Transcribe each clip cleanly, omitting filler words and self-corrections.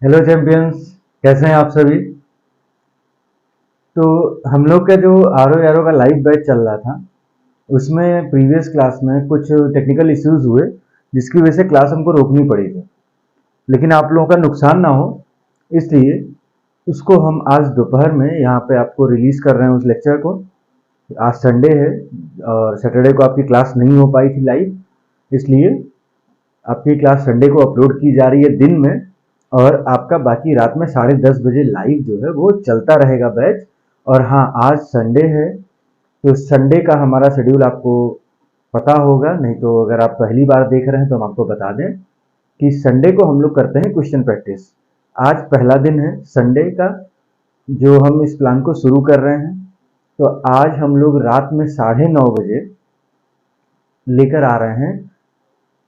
Hello champions, कैसे हैं आप सभी। तो हम लोग का जो आर ओ का लाइव बैच चल रहा था, उसमें प्रीवियस क्लास में कुछ टेक्निकल इश्यूज हुए, जिसकी वजह से क्लास हमको रोकनी पड़ी थी। लेकिन आप लोगों का नुकसान ना हो, इसलिए उसको हम आज दोपहर में यहाँ पे आपको रिलीज कर रहे हैं उस लेक्चर को। आज संडे है और सैटरडे को आपकी क्लास नहीं हो पाई थी लाइव, इसलिए आपकी क्लास संडे को अपलोड की जा रही है दिन में। और आपका बाकी रात में 10:30 बजे लाइव जो है वो चलता रहेगा बैच। और हाँ, आज संडे है, तो संडे का हमारा शेड्यूल आपको पता होगा, नहीं तो अगर आप पहली बार देख रहे हैं तो हम आपको बता दें कि संडे को हम लोग करते हैं क्वेश्चन प्रैक्टिस। आज पहला दिन है संडे का, जो हम इस प्लान को शुरू कर रहे हैं। तो आज हम लोग रात में 9:30 बजे लेकर आ रहे हैं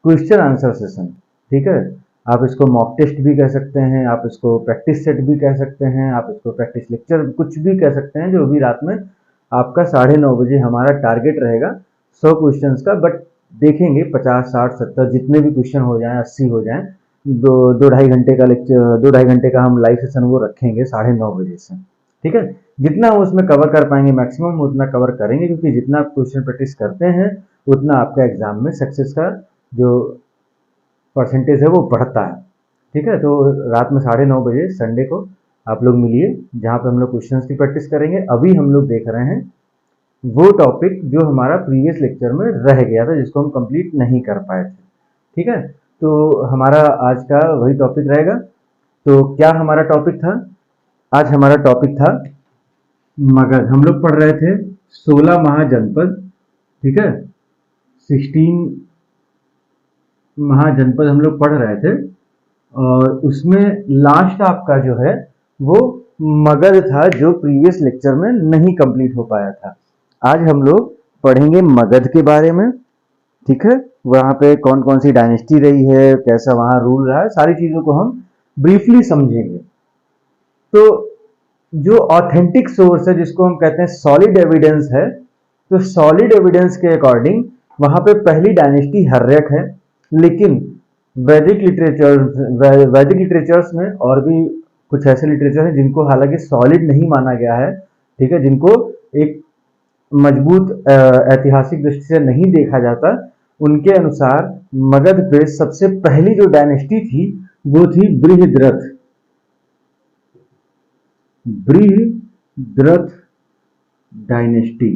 क्वेश्चन आंसर सेशन। ठीक है, आप इसको मॉक टेस्ट भी कह सकते हैं, आप इसको प्रैक्टिस सेट भी कह सकते हैं, आप इसको प्रैक्टिस लेक्चर कुछ भी कह सकते हैं। जो भी रात में आपका 9:30 बजे हमारा टारगेट रहेगा 100 क्वेश्चंस का। बट देखेंगे 50, 60, 70 जितने भी क्वेश्चन हो जाएं, 80 हो जाएं, दो दो ढाई घंटे का लेक्चर, 2-2.5 घंटे का हम लाइव सेशन वो रखेंगे 9:30 बजे से। ठीक है, जितना हम उसमें कवर कर पाएंगे मैक्सिमम उतना कवर करेंगे, क्योंकि जितना आप क्वेश्चन प्रैक्टिस करते हैं उतना आपका एग्जाम में सक्सेस का जो परसेंटेज है वो बढ़ता है। ठीक है, तो रात में 9:30 बजे संडे को आप लोग मिलिए, जहाँ पे हम लोग क्वेश्चंस की प्रैक्टिस करेंगे। अभी हम लोग देख रहे हैं वो टॉपिक जो हमारा प्रीवियस लेक्चर में रह गया था, जिसको हम कंप्लीट नहीं कर पाए थे। ठीक है, तो हमारा आज का वही टॉपिक रहेगा। तो क्या हमारा टॉपिक था? आज हमारा टॉपिक था मगध। हम लोग पढ़ रहे थे 16 महाजनपद। ठीक है, 16 महाजनपद हम लोग पढ़ रहे थे, और उसमें लास्ट आपका जो है वो मगध था, जो प्रीवियस लेक्चर में नहीं कंप्लीट हो पाया था। आज हम लोग पढ़ेंगे मगध के बारे में। ठीक है, वहाँ पे कौन कौन सी डायनेस्टी रही है, कैसा वहाँ रूल रहा है, सारी चीज़ों को हम ब्रीफली समझेंगे। तो जो ऑथेंटिक सोर्स है, जिसको हम कहते हैं सॉलिड एविडेंस है, तो सॉलिड एविडेंस के अकॉर्डिंग वहाँ पे पहली डायनेस्टी हर्यक है। लेकिन वैदिक लिटरेचर्स में और भी कुछ ऐसे लिटरेचर हैं जिनको हालांकि सॉलिड नहीं माना गया है। ठीक है, जिनको एक मजबूत ऐतिहासिक दृष्टि से नहीं देखा जाता। उनके अनुसार मगध पे सबसे पहली जो डायनेस्टी थी वो थी बृहद्रथ। बृहद्रथ डायनेस्टी।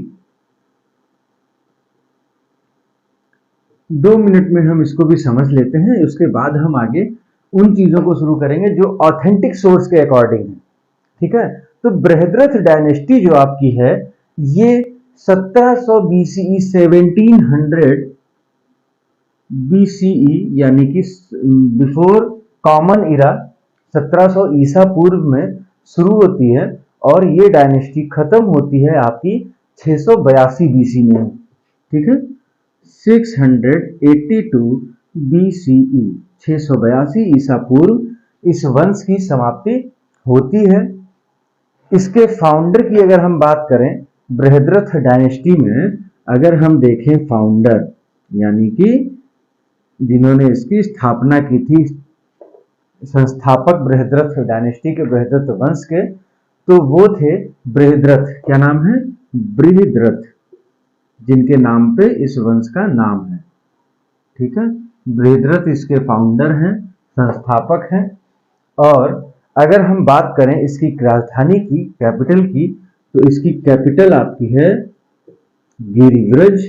2 मिनट में हम इसको भी समझ लेते हैं, उसके बाद हम आगे उन चीजों को शुरू करेंगे जो ऑथेंटिक सोर्स के अकॉर्डिंग है। ठीक है, तो बृहद्रथ डायनेस्टी जो आपकी है, ये 1700 बीसीई, 1700 बीसीई, यानी कि बिफोर कॉमन इरा, 1700 ईसा पूर्व में शुरू होती है, और ये डायनेस्टी खत्म होती है आपकी 682 बीसी में। ठीक है, 682 बीसीई, 682 ईसा पूर्व इस वंश की समाप्ति होती है। इसके फाउंडर की अगर हम बात करें, बृहद्रथ डायनेस्टी में अगर हम देखें फाउंडर, यानी कि जिन्होंने इसकी स्थापना की थी, संस्थापक बृहद्रथ डायनेस्टी के, बृहद्रथ वंश के, तो वो थे बृहद्रथ। क्या नाम है? बृहद्रथ, जिनके नाम पे इस वंश का नाम है। ठीक है, बृहद्रथ इसके फाउंडर हैं, संस्थापक हैं। और अगर हम बात करें इसकी राजधानी की, कैपिटल की, तो इसकी कैपिटल आपकी है गिरिव्रज।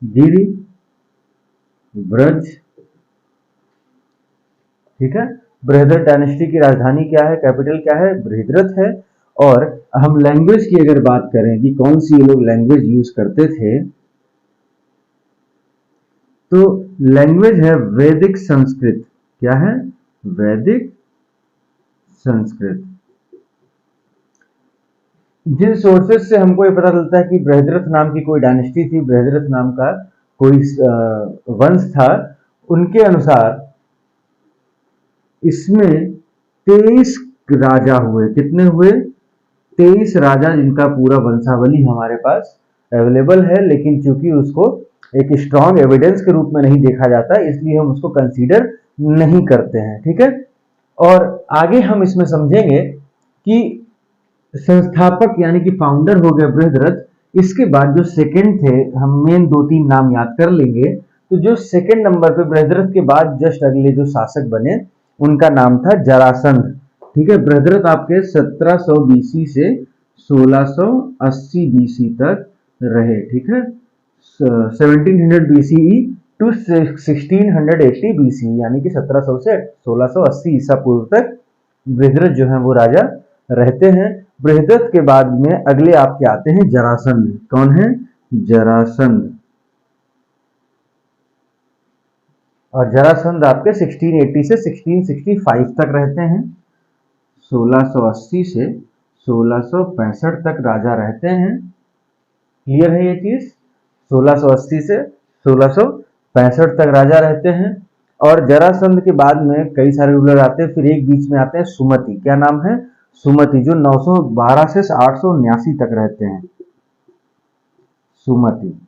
गिरिव्रज। ठीक है, बृहद्रथ डायनेस्टी की राजधानी क्या है, कैपिटल क्या है? बृहद्रथ है। और हम लैंग्वेज की अगर बात करें कि कौन सी ये लोग लैंग्वेज यूज करते थे, तो लैंग्वेज है वैदिक संस्कृत। क्या है? वैदिक संस्कृत। जिन सोर्सेज से हमको ये पता चलता है कि बृहद्रथ नाम की कोई डायनेस्टी थी, बृहद्रथ नाम का कोई वंश था, उनके अनुसार इसमें 23 राजा हुए। कितने हुए? 23 राजा, जिनका पूरा वंशावली हमारे पास अवेलेबल है, लेकिन चूंकि उसको एक स्ट्रॉन्ग एविडेंस के रूप में नहीं देखा जाता, इसलिए हम उसको कंसीडर नहीं करते हैं। ठीक है, और आगे हम इसमें समझेंगे कि संस्थापक यानी कि फाउंडर हो गए बृहद्रथ। इसके बाद जो सेकंड थे, हम मेन 2-3 नाम याद कर लेंगे। तो जो सेकंड नंबर पे बृहद्रथ के बाद जस्ट अगले जो शासक बने उनका नाम था जरासंध। ठीक है, बृहद्रथ आपके 1700 बीसी से 1680 बीसी तक रहे। ठीक है, 1700 बीसीई टू 1680 बीसी, यानी कि 1700 से 1680 ईसा पूर्व तक बृहद्रथ जो है वो राजा रहते हैं। बृहद्रथ के बाद में अगले आपके आते हैं जरासंध। कौन है? जरासंध। और जरासंध आपके 1680 से 1665 तक रहते हैं। 1680 से 1665 तक राजा रहते हैं। क्लियर है ये चीज? 1680 से 1665 तक राजा रहते हैं। और जरासंध के बाद में कई सारे रूलर आते हैं। फिर एक बीच में आते हैं सुमति। क्या नाम है? सुमति, जो 912 से 879 तक रहते हैं। सुमति।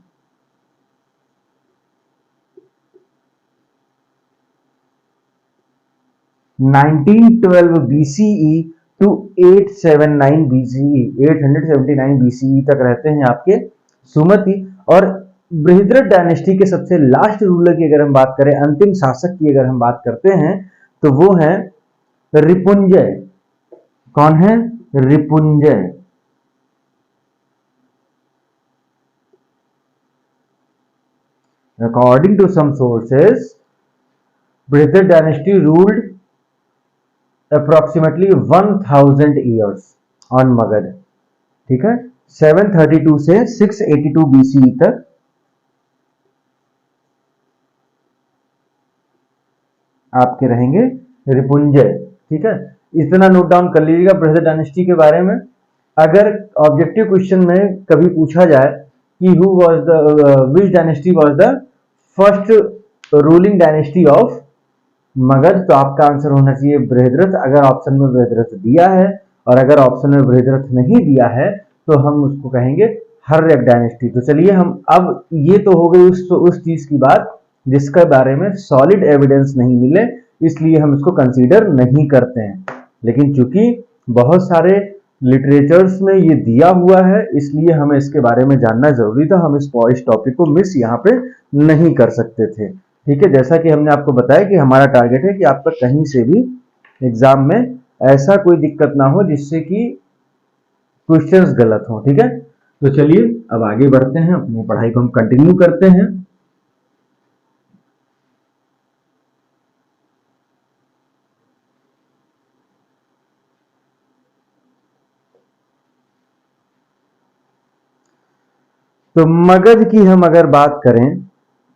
(1912 BCE to 879 BCE) 879 BCE तक रहते हैं आपके सुमति। और बृहद्रथ डायनेस्टी के सबसे लास्ट रूलर की अगर हम बात करें, अंतिम शासक की अगर हम बात करते हैं, तो वो है रिपुंजय। कौन है? Ripunjay. According to some sources, Bridger dynasty ruled approximately 1000 years on Magध। ठीक है, 732 से 682 BCE तक आपके रहेंगे रिपुंजय। ठीक है, इतना नोट डाउन कर लीजिएगा बृहद्रथ डायनेस्टी के बारे में। अगर ऑब्जेक्टिव क्वेश्चन में कभी पूछा जाए कि who was the which dynasty was the first ruling dynasty of Magadh, तो आपका आंसर होना चाहिए बृहद्रथ, अगर ऑप्शन में बृहद्रथ दिया है। और अगर ऑप्शन में बृहद्रथ नहीं दिया है तो हम उसको कहेंगे हर्यक डायनेस्टी। तो चलिए, हम अब ये तो हो गई उस चीज की बात जिसके बारे में सॉलिड एविडेंस नहीं मिले, इसलिए हम इसको कंसीडर नहीं करते हैं। लेकिन चूंकि बहुत सारे लिटरेचर्स में ये दिया हुआ है, इसलिए हमें इसके बारे में जानना जरूरी था। हम इस टॉपिक को मिस यहाँ पे नहीं कर सकते थे। ठीक है, जैसा कि हमने आपको बताया कि हमारा टारगेट है कि आपका कहीं से भी एग्जाम में ऐसा कोई दिक्कत ना हो जिससे कि क्वेश्चंस गलत हो। ठीक है, तो चलिए अब आगे बढ़ते हैं, अपनी पढ़ाई को हम कंटिन्यू करते हैं। तो मगध की हम अगर बात करें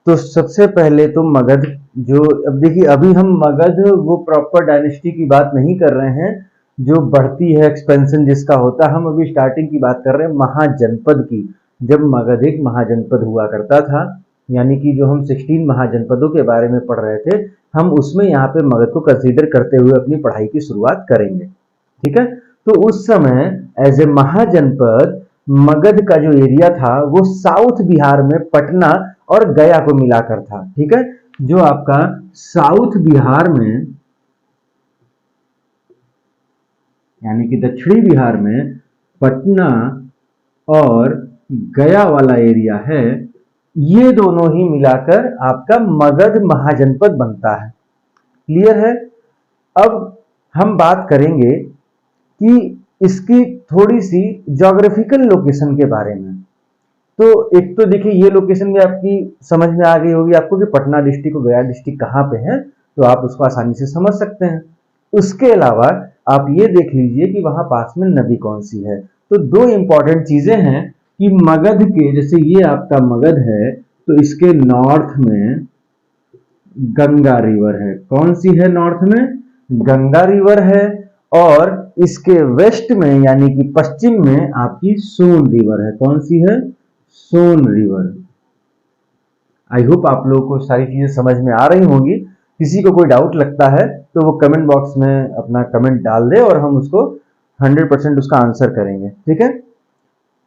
तो सबसे पहले तो मगध जो, अब देखिए अभी हम मगध वो प्रॉपर डायनेस्टी की बात नहीं कर रहे हैं जो बढ़ती है, एक्सपेंशन जिसका होता है। हम अभी स्टार्टिंग की बात कर रहे हैं महाजनपद की, जब मगध एक महाजनपद हुआ करता था। यानी कि जो हम 16 महाजनपदों के बारे में पढ़ रहे थे, हम उसमें यहाँ पे मगध को कंसीडर करते हुए अपनी पढ़ाई की शुरुआत करेंगे। ठीक है, तो उस समय एज ए महाजनपद मगध का जो एरिया था वो साउथ बिहार में पटना और गया को मिलाकर था। ठीक है, जो आपका साउथ बिहार में यानी कि दक्षिणी बिहार में पटना और गया वाला एरिया है, ये दोनों ही मिलाकर आपका मगध महाजनपद बनता है। क्लियर है? अब हम बात करेंगे कि इसकी थोड़ी सी ज्योग्राफिकल लोकेशन के बारे में। तो एक तो देखिए ये लोकेशन भी आपकी समझ में आ गई होगी आपको कि पटना डिस्ट्रिक्ट और गया डिस्ट्रिक्ट कहाँ पे है, तो आप उसको आसानी से समझ सकते हैं। उसके अलावा आप ये देख लीजिए कि वहां पास में नदी कौन सी है। तो दो इंपॉर्टेंट चीजें हैं कि मगध के, जैसे ये आपका मगध है तो इसके नॉर्थ में गंगा रिवर है। कौन सी है नॉर्थ में? गंगा रिवर है। और इसके वेस्ट में यानी कि पश्चिम में आपकी सोन रिवर है। कौन सी है? सोन रिवर। आई होप आप लोगों को सारी चीजें समझ में आ रही होंगी। किसी को कोई डाउट लगता है तो वो कमेंट बॉक्स में अपना कमेंट डाल दे और हम उसको 100% उसका आंसर करेंगे। ठीक है,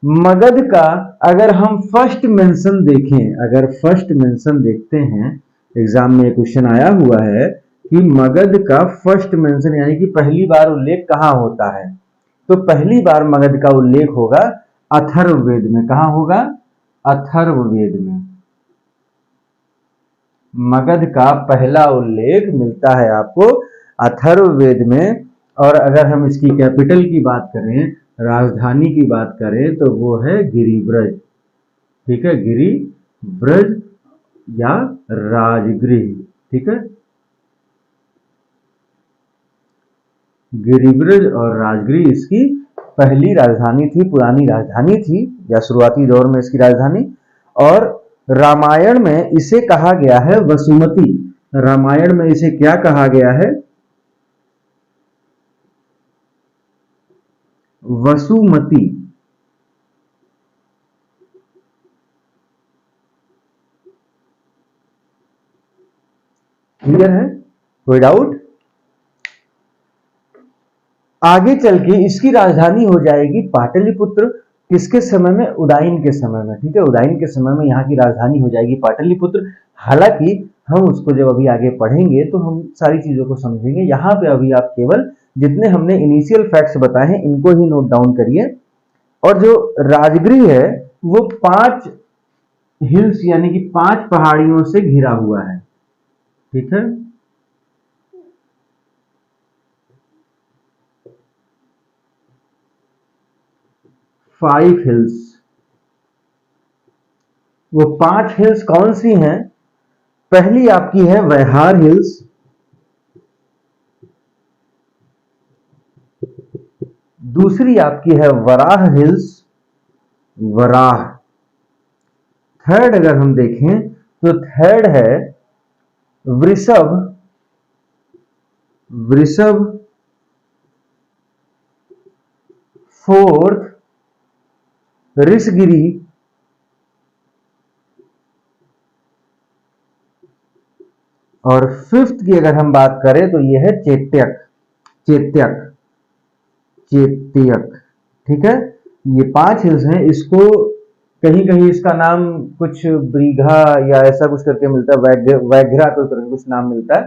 मगध का अगर हम फर्स्ट मेंशन देखें, अगर फर्स्ट मेंशन देखते हैं, एग्जाम में क्वेश्चन आया हुआ है कि मगध का फर्स्ट मेंशन यानी कि पहली बार उल्लेख कहाँ होता है, तो पहली बार मगध का उल्लेख होगा अथर्ववेद में। कहाँ होगा? अथर्ववेद में मगध का पहला उल्लेख मिलता है आपको अथर्ववेद में। और अगर हम इसकी कैपिटल की बात करें, राजधानी की बात करें, तो वो है गिरिब्रज। ठीक है, गिरिब्रज या राजगृह। ठीक है, गिरिब्रज और राजगृह इसकी पहली राजधानी थी, पुरानी राजधानी थी या शुरुआती दौर में इसकी राजधानी। और रामायण में इसे कहा गया है वसुमती। रामायण में इसे क्या कहा गया है? वसुमती। क्लियर है? कोई डाउट? आगे चल के इसकी राजधानी हो जाएगी पाटलिपुत्र। किसके समय में? उदयन के समय में। ठीक है, उदयन के समय में यहाँ की राजधानी हो जाएगी पाटलिपुत्र। हालांकि हम उसको जब अभी आगे पढ़ेंगे तो हम सारी चीजों को समझेंगे। यहाँ पे अभी आप केवल जितने हमने इनिशियल फैक्ट्स बताए हैं इनको ही नोट डाउन करिए। और जो राजगृह है वो 5 हिल्स यानी कि 5 पहाड़ियों से घिरा हुआ है। ठीक है, 5 हिल्स। वो 5 हिल्स कौन सी हैं? पहली आपकी है वैहार हिल्स, दूसरी आपकी है वराह हिल्स, वराह। थर्ड अगर हम देखें तो थर्ड है वृषभ, वृषभ। फोर्थ ऋषगिरी, और फिफ्थ की अगर हम बात करें तो यह है चेत्यक, चेत्यक, चेत्यक। ठीक है, ये 5 हिल्स हैं। इसको कहीं कहीं इसका नाम कुछ ब्रीघा या ऐसा कुछ करके मिलता है, वैघ्रा कोई करके कुछ नाम मिलता है,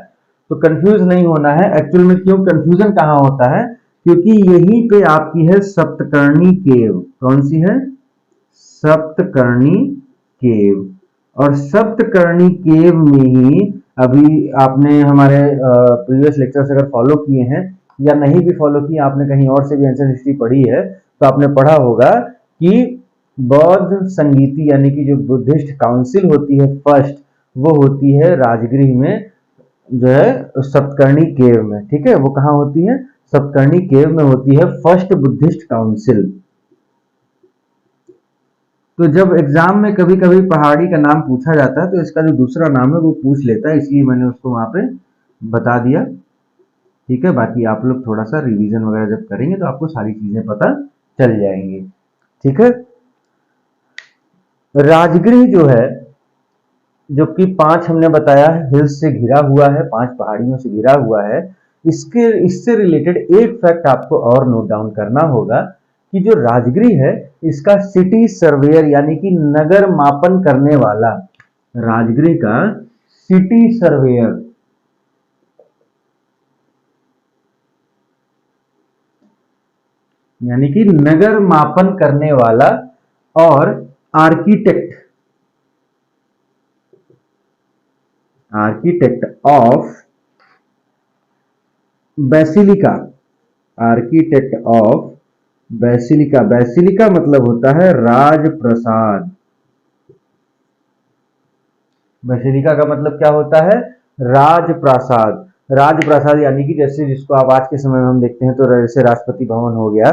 तो कंफ्यूज नहीं होना है। एक्चुअल में क्यों कंफ्यूजन कहाँ होता है? क्योंकि यहीं पे आपकी है सप्तकर्णी केव। कौन सी है? सप्तकर्णी केव। और सप्तकर्णी केव में ही अभी आपने हमारे प्रीवियस लेक्चर्स अगर फॉलो किए हैं या नहीं भी फॉलो किए, आपने कहीं और से भी एंशिएंट हिस्ट्री पढ़ी है तो आपने पढ़ा होगा कि बौद्ध संगीति यानी कि जो बुद्धिस्ट काउंसिल होती है फर्स्ट, वो होती है राजगृह में, जो है सप्तकर्णी केव में। ठीक है, वो कहाँ होती है? सप्तकर्णी केव में होती है फर्स्ट बुद्धिस्ट काउंसिल। तो जब एग्जाम में कभी कभी पहाड़ी का नाम पूछा जाता है तो इसका जो दूसरा नाम है वो पूछ लेता है, इसलिए मैंने उसको वहां पे बता दिया। ठीक है, बाकी आप लोग थोड़ा सा रिवीजन वगैरह जब करेंगे तो आपको सारी चीजें पता चल जाएंगी। ठीक है, राजगृह जो है, जो कि 5 हमने बताया हिल्स से घिरा हुआ है, 5 पहाड़ियों से घिरा हुआ है। इससे रिलेटेड एक फैक्ट आपको और नोट डाउन करना होगा कि जो राजगृह है इसका सिटी सर्वेयर यानी कि नगर मापन करने वाला, राजगृह का सिटी सर्वेयर यानी कि नगर मापन करने वाला और architect, architect of basilica, architect of basilica. Basilica मतलब होता है राजप्रसाद। बेसिलिका का मतलब क्या होता है? राजप्रासाद। राजप्रासाद यानी कि जैसे जिसको आप आज के समय में हम देखते हैं तो जैसे राष्ट्रपति भवन हो गया,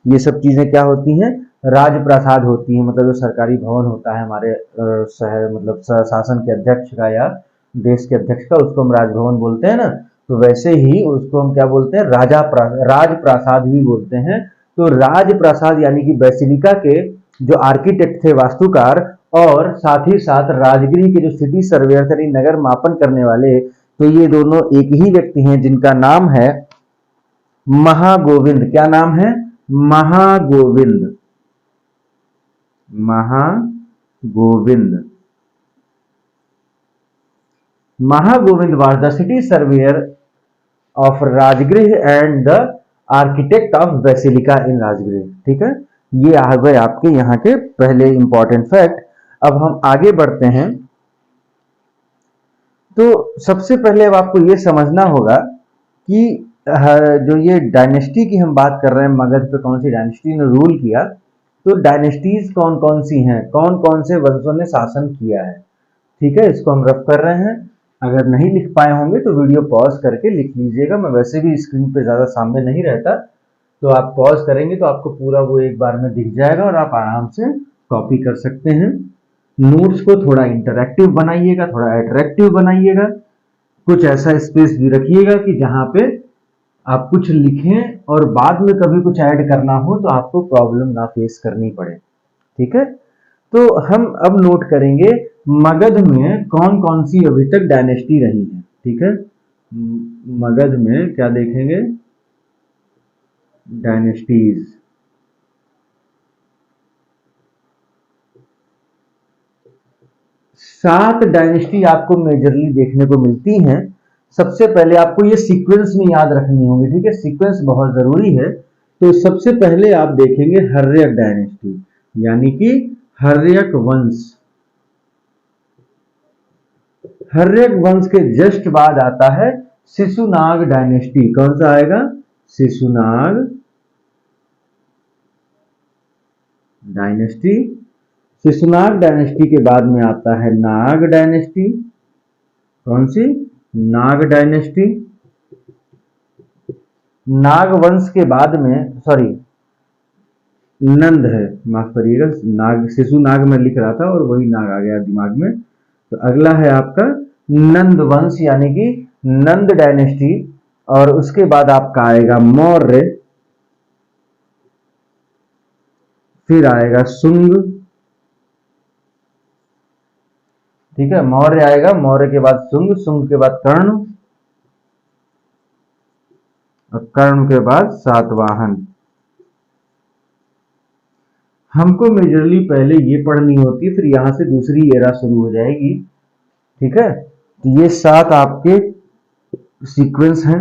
ये सब चीजें क्या होती हैं? राजप्रासाद होती हैं। मतलब जो सरकारी भवन होता है हमारे शहर, मतलब शासन के अध्यक्ष का या देश के अध्यक्ष का, उसको हम राजभवन बोलते हैं ना। तो वैसे ही उसको हम क्या बोलते हैं? राजप्रासाद भी बोलते हैं। तो राजप्रासाद यानी कि बेसिलिका के जो आर्किटेक्ट थे, वास्तुकार, और साथ ही साथ राजगृह के जो सिटी सर्वेयर थे, नगर मापन करने वाले, तो ये दोनों एक ही व्यक्ति हैं जिनका नाम है महागोविंद। क्या नाम है? Mahagovind. Mahagovind. Mahagovind was the city surveyor of Rajgriha and the architect of basilica in Rajgriha. ठीक है, ये आ गए आपके यहाँ के पहले इंपॉर्टेंट फैक्ट। अब हम आगे बढ़ते हैं। तो सबसे पहले अब आपको ये समझना होगा कि जो ये डायनेस्टी की हम बात कर रहे हैं, मगध पे कौन सी डायनेस्टी ने रूल किया, तो डायनेस्टीज कौन कौन सी हैं, कौन कौन से वंशों ने शासन किया है। ठीक है, इसको हम रफ कर रहे हैं। अगर नहीं लिख पाए होंगे तो वीडियो पॉज करके लिख लीजिएगा। मैं वैसे भी स्क्रीन पे ज़्यादा सामने नहीं रहता, तो आप पॉज करेंगे तो आपको पूरा वो एक बार में दिख जाएगा और आप आराम से कॉपी कर सकते हैं। नोट्स को थोड़ा इंटरैक्टिव बनाइएगा, थोड़ा अट्रैक्टिव बनाइएगा। कुछ ऐसा स्पेस भी रखिएगा कि जहाँ पे आप कुछ लिखें और बाद में कभी कुछ ऐड करना हो तो आपको प्रॉब्लम ना फेस करनी पड़े। ठीक है, तो हम अब नोट करेंगे मगध में कौन कौन सी अभी तक डायनेस्टी रही है। ठीक है, मगध में क्या देखेंगे, डायनेस्टीज। सात डायनेस्टी आपको मेजरली देखने को मिलती हैं। सबसे पहले आपको ये सीक्वेंस में याद रखनी होगी। ठीक है, सीक्वेंस बहुत जरूरी है। तो सबसे पहले आप देखेंगे हर्यक डायनेस्टी, यानी कि हर्यक वंश। हर्यक वंश के जस्ट बाद आता है शिशुनाग डायनेस्टी। कौन सा आएगा, शिशुनाग डायनेस्टी। शिशुनाग डायनेस्टी के बाद में आता है नाग डायनेस्टी। कौन सी, नाग डायनेस्टी। नाग वंश के बाद में, सॉरी नंद है, माफ करिएगा, नाग शिशुनाग में लिख रहा था और वही नाग आ गया दिमाग में। तो अगला है आपका नंद वंश, यानी कि नंद डायनेस्टी। और उसके बाद आपका आएगा मौर्य, फिर आएगा शुंग। ठीक है, मौर्य आएगा, मौर्य के बाद शुंग, शुंग के बाद कर्ण, और कर्ण के बाद सातवाहन। हमको मेजरली पहले ये पढ़नी होती है, फिर यहां से दूसरी एरा शुरू हो जाएगी। ठीक है, तो ये सात आपके सीक्वेंस हैं।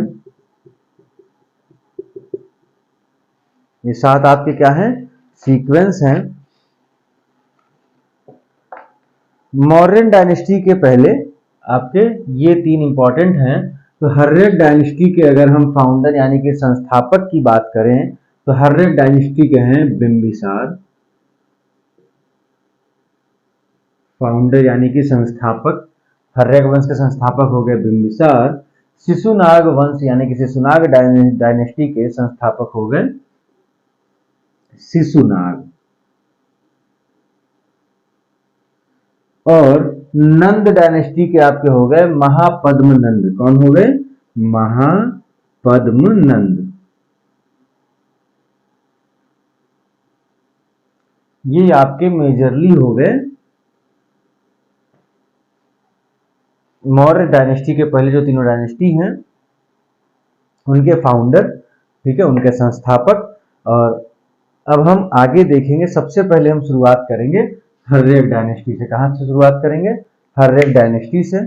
ये सात आपके क्या हैं, सीक्वेंस हैं। मौर्यन डायनेस्टी के पहले आपके ये तीन इंपॉर्टेंट हैं। तो हर्यक डायनेस्टी के अगर हम फाउंडर यानी कि संस्थापक की बात करें तो हर्यक डायनेस्टी के हैं बिंबिसार। फाउंडर यानी कि संस्थापक, हर्यक वंश के संस्थापक हो गए बिंबिसार। शिशुनाग वंश यानी कि शिशुनाग डायनेस्टी के संस्थापक हो गए शिशुनाग। और नंद डायनेस्टी के आपके हो गए महापद्म नंद। कौन हो गए, महापद्म नंद। ये आपके मेजरली हो गए मौर्य डायनेस्टी के पहले जो तीनों डायनेस्टी हैं उनके फाउंडर। ठीक है, उनके संस्थापक। और अब हम आगे देखेंगे। सबसे पहले हम शुरुआत करेंगे हर्यक डायनेस्टी से। कहां से शुरुआत करेंगे, हर्यक डायनेस्टी से।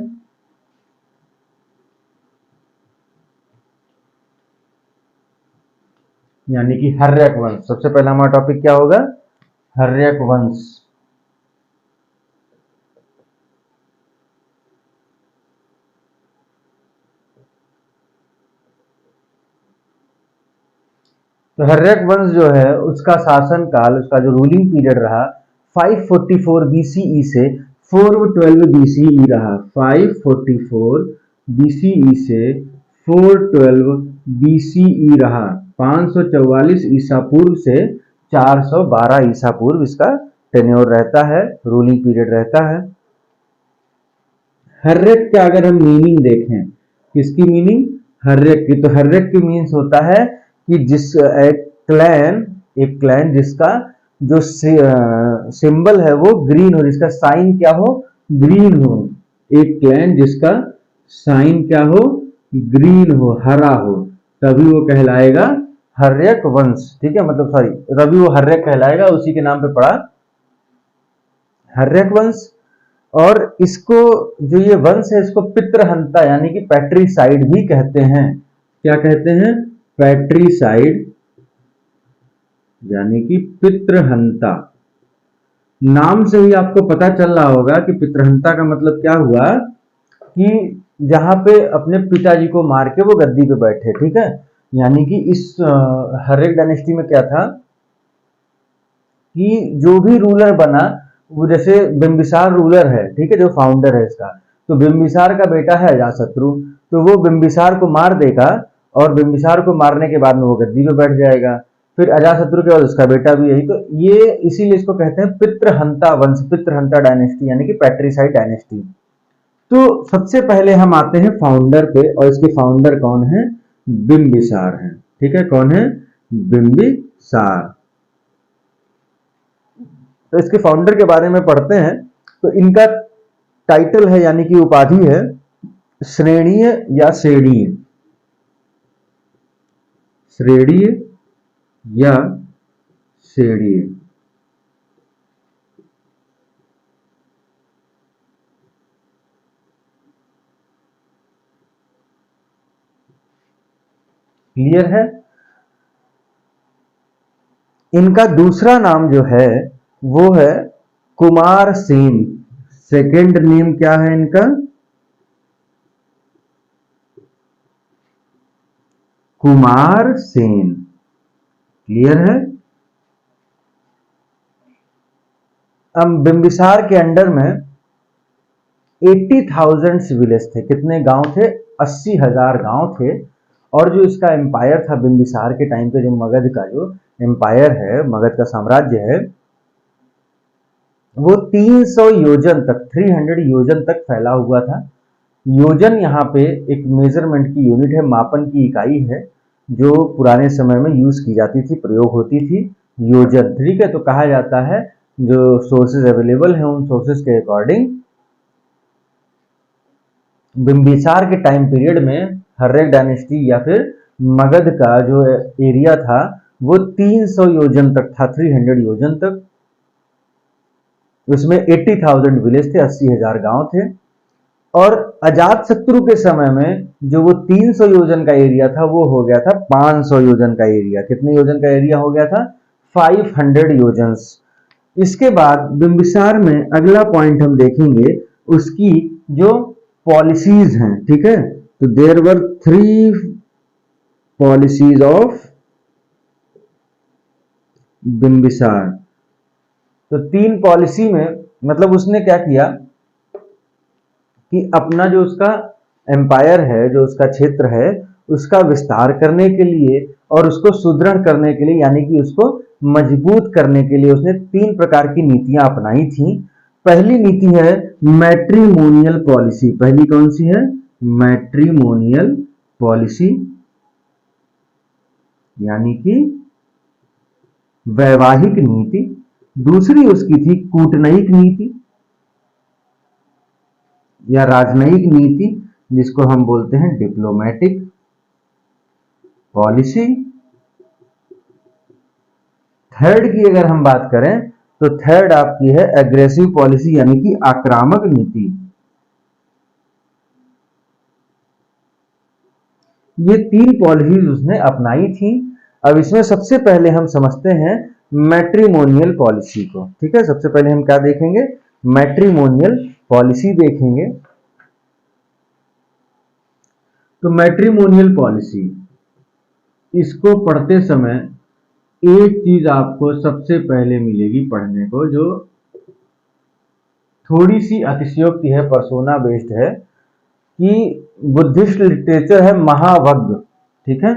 यानी कि हर्यक वंश। सबसे पहला हमारा टॉपिक क्या होगा, हर्यक वंश। तो हर्यक वंश जो है उसका शासन काल, उसका जो रूलिंग पीरियड रहा 544 बीसीई से 412 बीसीई रहा। 544 बीसीई से 412 बीसीई रहा। 544 ईसा पूर्व से 412 ईसा पूर्व इसका टेन्योर रहता है, रूलिंग पीरियड रहता है। हर्यक का अगर हम मीनिंग देखें, किसकी मीनिंग, हर्यक की, तो हर्यक की मीन्स होता है कि जिस एक क्लैन जिसका जो सिंबल है वो ग्रीन हो, जिसका साइन क्या हो, ग्रीन हो। एक क्लैन जिसका साइन क्या हो, ग्रीन हो, हरा हो, तभी वो कहलाएगा हर्यक वंश। ठीक है, मतलब सॉरी, तभी वो हर्यक कहलाएगा, उसी के नाम पे पड़ा हर्यक वंश। और इसको जो ये वंश है इसको पितृहंता यानी कि पैट्रिसाइड भी कहते हैं। क्या कहते हैं? पैट्रिसाइड यानी कि पितृहंता। नाम से ही आपको पता चल रहा होगा कि पितृहंता का मतलब क्या हुआ कि जहां पे अपने पिताजी को मार के वो गद्दी पे बैठे, ठीक है। यानी कि इस हर्यक डायनेस्टी में क्या था कि जो भी रूलर बना, वो जैसे बिंबिसार रूलर है, ठीक है, जो फाउंडर है इसका, तो बिंबिसार का बेटा है अजातशत्रु, तो वो बिंबिसार को मार देगा और बिंबिसार को मारने के बाद में वो गद्दी पे बैठ जाएगा। फिर अजातशत्रु के बाद उसका बेटा भी यही, तो ये इसीलिए इसको कहते हैं पितृहंता वंश, पितृहंता डायनेस्टी यानी कि पैट्रिसाइड डायनेस्टी। तो सबसे पहले हम आते हैं फाउंडर पे, और इसके फाउंडर कौन है? बिंबिसार है, ठीक है। कौन है? बिंबिसार। तो इसके फाउंडर के बारे में पढ़ते हैं। तो इनका टाइटल है यानी कि उपाधि है श्रेणीय या श्रेणीय, श्रेणीय या श्रेणीय। क्लियर है? इनका दूसरा नाम जो है वो है कुमार सेन। सेकंड नेम क्या है इनका? कुमार सेन। क्लियर है? अब बिंबिसार के अंडर में 80,000 विलेज थे। कितने गांव थे? 80,000 गांव थे। और जो इसका एम्पायर था बिंबिसार के टाइम पे, जो मगध का जो एम्पायर है, मगध का साम्राज्य है, वो 300 योजन तक, 300 योजन तक फैला हुआ था। योजन यहाँ पे एक मेजरमेंट की यूनिट है, मापन की इकाई है, जो पुराने समय में यूज की जाती थी, प्रयोग होती थी, योजन, ठीक है। तो कहा जाता है जो सोर्सेज अवेलेबल हैं उन सोर्सेज के अकॉर्डिंग बिंबिसार के टाइम पीरियड में हर्यक डायनेस्टी या फिर मगध का जो एरिया था वो 300 योजन तक था, 300 योजन तक। उसमें 80,000 विलेज थे, 80,000 गांव थे। और अजातशत्रु के समय में जो वो 300 योजन का एरिया था वो हो गया था 500 योजन का एरिया। कितने योजन का एरिया हो गया था? 500 योजन्स। इसके बाद बिंबिसार में अगला पॉइंट हम देखेंगे उसकी जो पॉलिसीज हैं, ठीक है। तो there were 3 policies of Bimbisara. तो 3 पॉलिसी में मतलब उसने क्या किया कि अपना जो उसका एम्पायर है, जो उसका क्षेत्र है, उसका विस्तार करने के लिए और उसको सुदृढ़ करने के लिए यानी कि उसको मजबूत करने के लिए उसने 3 प्रकार की नीतियां अपनाई थी। पहली नीति है मैट्रिमोनियल पॉलिसी। पहली कौन सी है? मैट्रिमोनियल पॉलिसी यानी कि वैवाहिक नीति। दूसरी उसकी थी कूटनयिक नीति या राजनयिक नीति, जिसको हम बोलते हैं डिप्लोमेटिक पॉलिसी। थर्ड की अगर हम बात करें तो थर्ड आपकी है एग्रेसिव पॉलिसी यानी कि आक्रामक नीति। ये 3 पॉलिसीज उसने अपनाई थी। अब इसमें सबसे पहले हम समझते हैं मैट्रिमोनियल पॉलिसी को, ठीक है। सबसे पहले हम क्या देखेंगे? मैट्रिमोनियल पॉलिसी देखेंगे। तो मैट्रिमोनियल पॉलिसी, इसको पढ़ते समय एक चीज आपको सबसे पहले मिलेगी पढ़ने को, जो थोड़ी सी अतिशयोक्ति है, पर्सोना बेस्ड है, कि बुद्धिस्ट लिटरेचर है महावग्ग, ठीक है।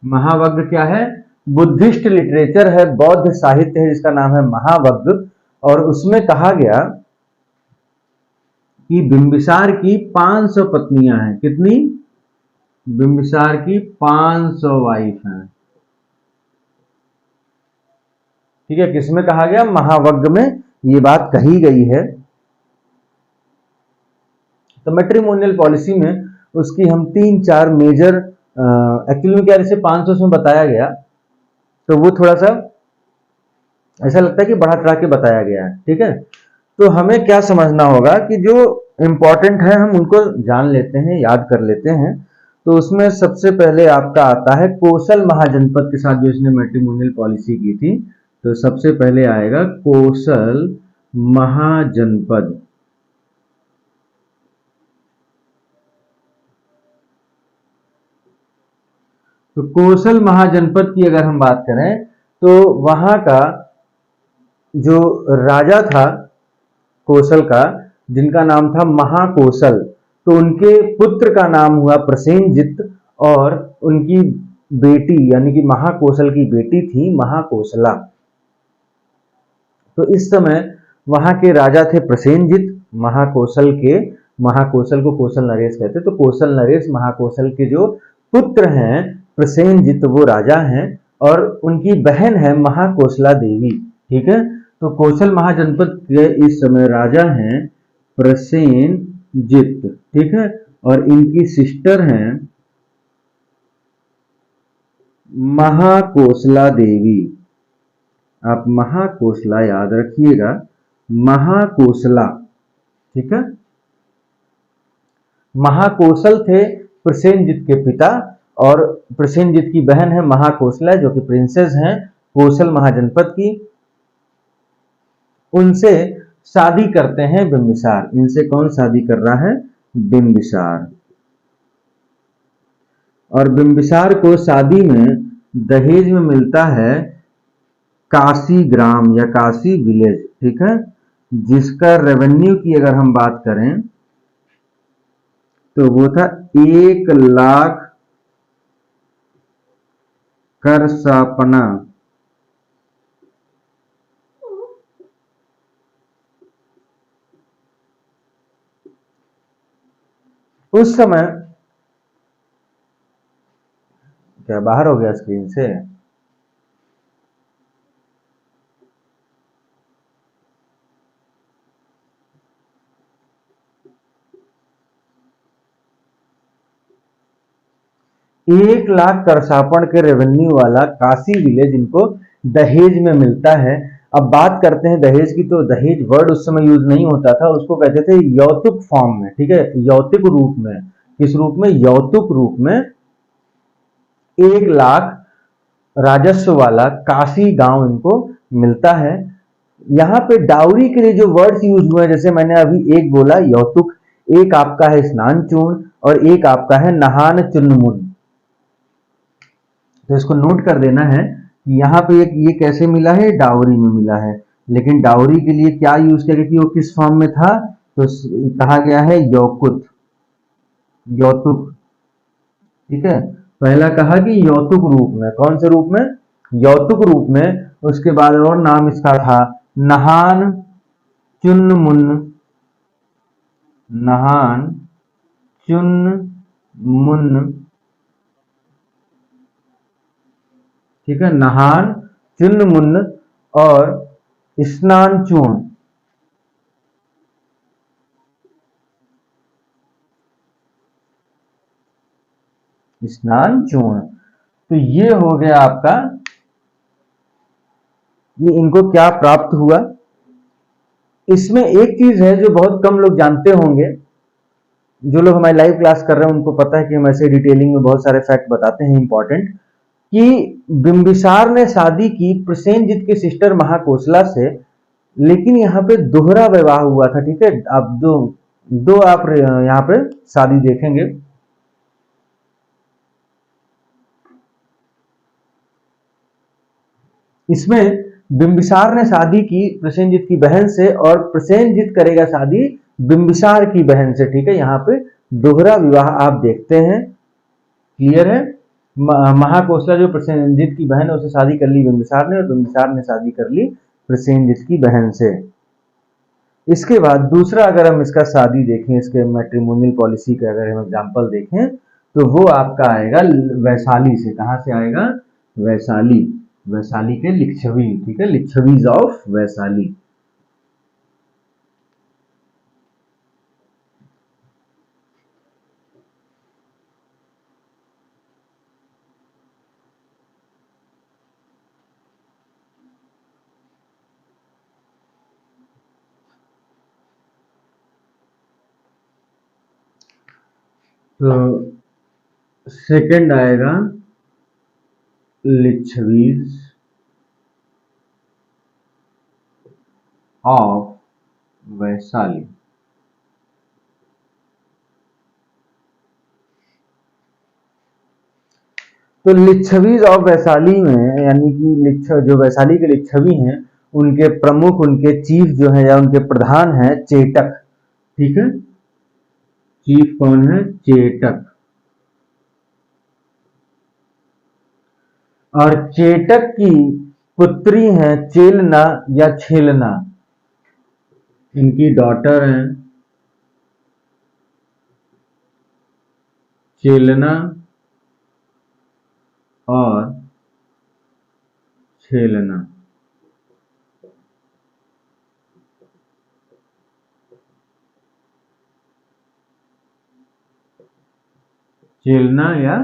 महावग्ग क्या है? बुद्धिस्ट लिटरेचर है, बौद्ध साहित्य है जिसका नाम है महावग्ग। और उसमें कहा गया कि बिंबिसार की 500 पत्नियां हैं। कितनी? बिंबिसार की 500 वाइफ हैं, ठीक है। किसमें कहा गया? महावग्ग में ये बात कही गई है। तो मैट्रिमोनियल पॉलिसी में उसकी हम 3-4 मेजर, एक्चुअली में क्या, जैसे 500 में बताया गया तो वो थोड़ा सा ऐसा लगता है कि बढ़ा चढ़ा के बताया गया है, ठीक है। तो हमें क्या समझना होगा कि जो इम्पोर्टेंट है हम उनको जान लेते हैं, याद कर लेते हैं। तो उसमें सबसे पहले आपका आता है कोसल महाजनपद के साथ जो इसने मैट्रिमोनियल पॉलिसी की थी। तो सबसे पहले आएगा कोसल महाजनपद। तो कोसल महाजनपद की अगर हम बात करें तो वहां का जो राजा था कौशल का, जिनका नाम था महाकौशल, तो उनके पुत्र का नाम हुआ प्रसेनजित, और उनकी बेटी यानी कि महाकौशल की बेटी थी महाकौशला। तो इस समय वहां के राजा थे प्रसेनजित, महाकौशल के, महाकौशल को कौशल नरेश कहते, तो कौशल नरेश महाकौशल के जो पुत्र हैं प्रसेनजित वो राजा हैं, और उनकी बहन है महाकौशला देवी, ठीक है। तो कौशल महाजनपद के इस समय राजा हैं प्रसेनजित, ठीक है, और इनकी सिस्टर हैं महाकौशला देवी। आप महाकौशला याद रखिएगा, महाकौशला, ठीक है। महाकौशल थे प्रसेनजित के पिता, और प्रसेनजित की बहन है महाकौशला जो कि प्रिंसेस हैं कौशल महाजनपद की। उनसे शादी करते हैं बिंबिसार। इनसे कौन शादी कर रहा है? बिंबिसार। और बिंबिसार को शादी में दहेज में मिलता है काशी ग्राम या काशी विलेज, ठीक है, जिसका रेवेन्यू की अगर हम बात करें तो वो था 1,00,000 करसापना। उस समय क्या बाहर हो गया स्क्रीन से? 1,00,000 करसापण के रेवेन्यू वाला काशी विलेज इनको दहेज में मिलता है। अब बात करते हैं दहेज की, तो दहेज वर्ड उस समय यूज नहीं होता था, उसको कहते थे यौतुक फॉर्म में, ठीक है, यौतुक रूप में। किस रूप में? यौतुक रूप में 1,00,000 राजस्व वाला काशी गांव इनको मिलता है। यहाँ पे डाउरी के लिए जो वर्ड्स यूज हुए हैं, जैसे मैंने अभी एक बोला यौतुक, एक आपका है स्नान चूर्ण, और एक आपका है नहान चुन्नमुन। तो इसको नोट कर देना है कि यहाँ पे एक ये कैसे मिला है? डाउरी में मिला है। लेकिन डाउरी के लिए क्या यूज किया गया कि वो किस फॉर्म में था? तो कहा गया है यौकुत, यौतुक, ठीक है। पहला कहा कि यौतुक रूप में, कौन से रूप में? यौतुक रूप में। उसके बाद और नाम इसका था नहान चुन्नमुन, नहान चुन्नमुन, ठीक है, नहान चुन्नमुन और स्नान चूर्ण। स्नान चूर्ण, तो ये हो गया आपका, ये इनको क्या प्राप्त हुआ। इसमें एक चीज है जो बहुत कम लोग जानते होंगे, जो लोग हमारी लाइव क्लास कर रहे हैं उनको पता है कि हम ऐसे डिटेलिंग में बहुत सारे फैक्ट बताते हैं इंपॉर्टेंट, कि बिंबिसार ने शादी की प्रसेनजित की सिस्टर महाकोसला से, लेकिन यहाँ पे दोहरा विवाह हुआ था, ठीक है। आप दो दो आप यहाँ पे शादी देखेंगे। इसमें बिंबिसार ने शादी की प्रसेनजित की बहन से, और प्रसेनजित करेगा शादी बिंबिसार की बहन से, ठीक है। यहाँ पे दोहरा विवाह आप देखते हैं, क्लियर है। महाकोसला जो प्रसेनजित की बहन है उसे शादी कर ली बिंबिसार ने, और बिंबिसार ने शादी कर ली प्रसेनजित की बहन से। इसके बाद दूसरा अगर हम इसका शादी देखें, इसके मैट्रिमोनियल पॉलिसी का अगर हम एग्जांपल देखें, तो वो आपका आएगा वैशाली से। कहां से आएगा? वैशाली, वैशाली के लिच्छवी, ठीक है, लिच्छवीज ऑफ वैशाली। तो सेकंड आएगा लिच्छवीज ऑफ वैशाली। तो लिच्छवीज ऑफ वैशाली में यानी कि जो वैशाली के लिच्छवी हैं उनके प्रमुख, उनके चीफ जो है या उनके प्रधान हैं चेटक। ठीक है, चीफ कौन है? चेटक। और चेटक की पुत्री हैं चेलना या छेलना, इनकी डॉटर हैं चेलना और छेलना। चेलना या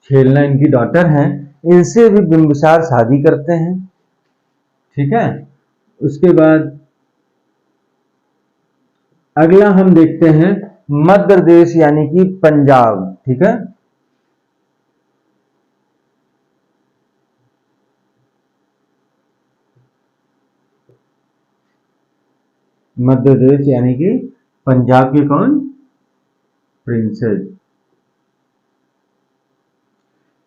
छेलना इनकी डॉटर हैं। इनसे भी बिंबिसार शादी करते हैं। ठीक है, उसके बाद अगला हम देखते हैं मध्य प्रदेश यानी कि पंजाब। ठीक है, मध्य प्रदेश यानी कि पंजाब की कौन? प्रिंसेस।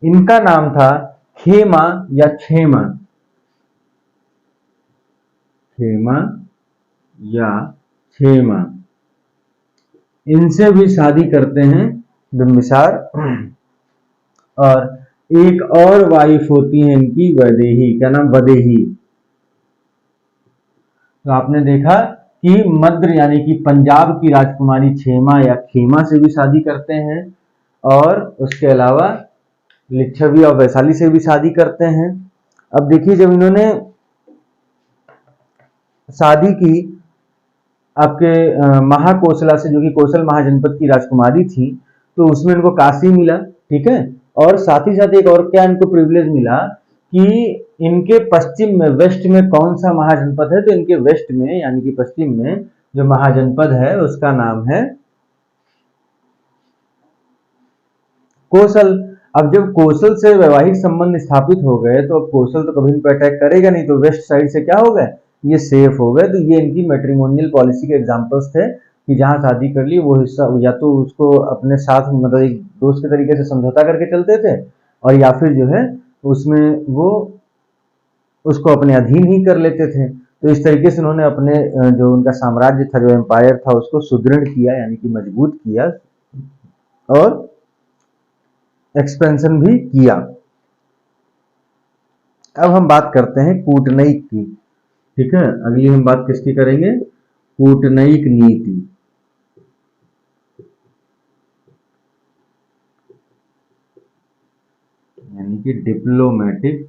इनका नाम था खेमा या छेमा। खेमा या छेमा। इनसे भी शादी करते हैं बिंबिसार। और एक और वाइफ होती है इनकी वैदेही। क्या नाम? वैदेही। तो आपने देखा कि मध्य यानी कि पंजाब की राजकुमारी छेमा या खेमा से भी शादी करते हैं, और उसके अलावा लिच्छवी और वैशाली से भी शादी करते हैं। अब देखिए, जब इन्होंने शादी की आपके महाकोशला से, जो कि कोसल महाजनपद की राजकुमारी थी, तो उसमें इनको काशी मिला। ठीक है, और साथ ही साथ एक और क्या इनको प्रिविलेज मिला कि इनके पश्चिम में, वेस्ट में कौन सा महाजनपद है? तो इनके वेस्ट में यानी कि पश्चिम में जो महाजनपद है उसका नाम है कोसल। अब जब कोसल से वैवाहिक संबंध स्थापित हो गए तो अब कोसल तो कभी इनको अटैक करेगा नहीं, तो वेस्ट साइड से क्या हो गए? ये सेफ हो गए। तो ये इनकी मैट्रिमोनियल पॉलिसी के एग्जांपल्स थे कि जहां शादी कर ली वो हिस्सा या तो उसको अपने साथ, मतलब एक दोस्त के तरीके से समझौता करके चलते थे, और या फिर जो है उसमें वो उसको अपने अधीन ही कर लेते थे। तो इस तरीके से उन्होंने अपने जो उनका साम्राज्य था, जो एम्पायर था, उसको सुदृढ़ किया यानी कि मजबूत किया और एक्सपेंशन भी किया। अब हम बात करते हैं कूटनैतिक की। ठीक है, अगली हम बात किसकी करेंगे? कूटनैतिक नीति। यानी कि डिप्लोमेटिक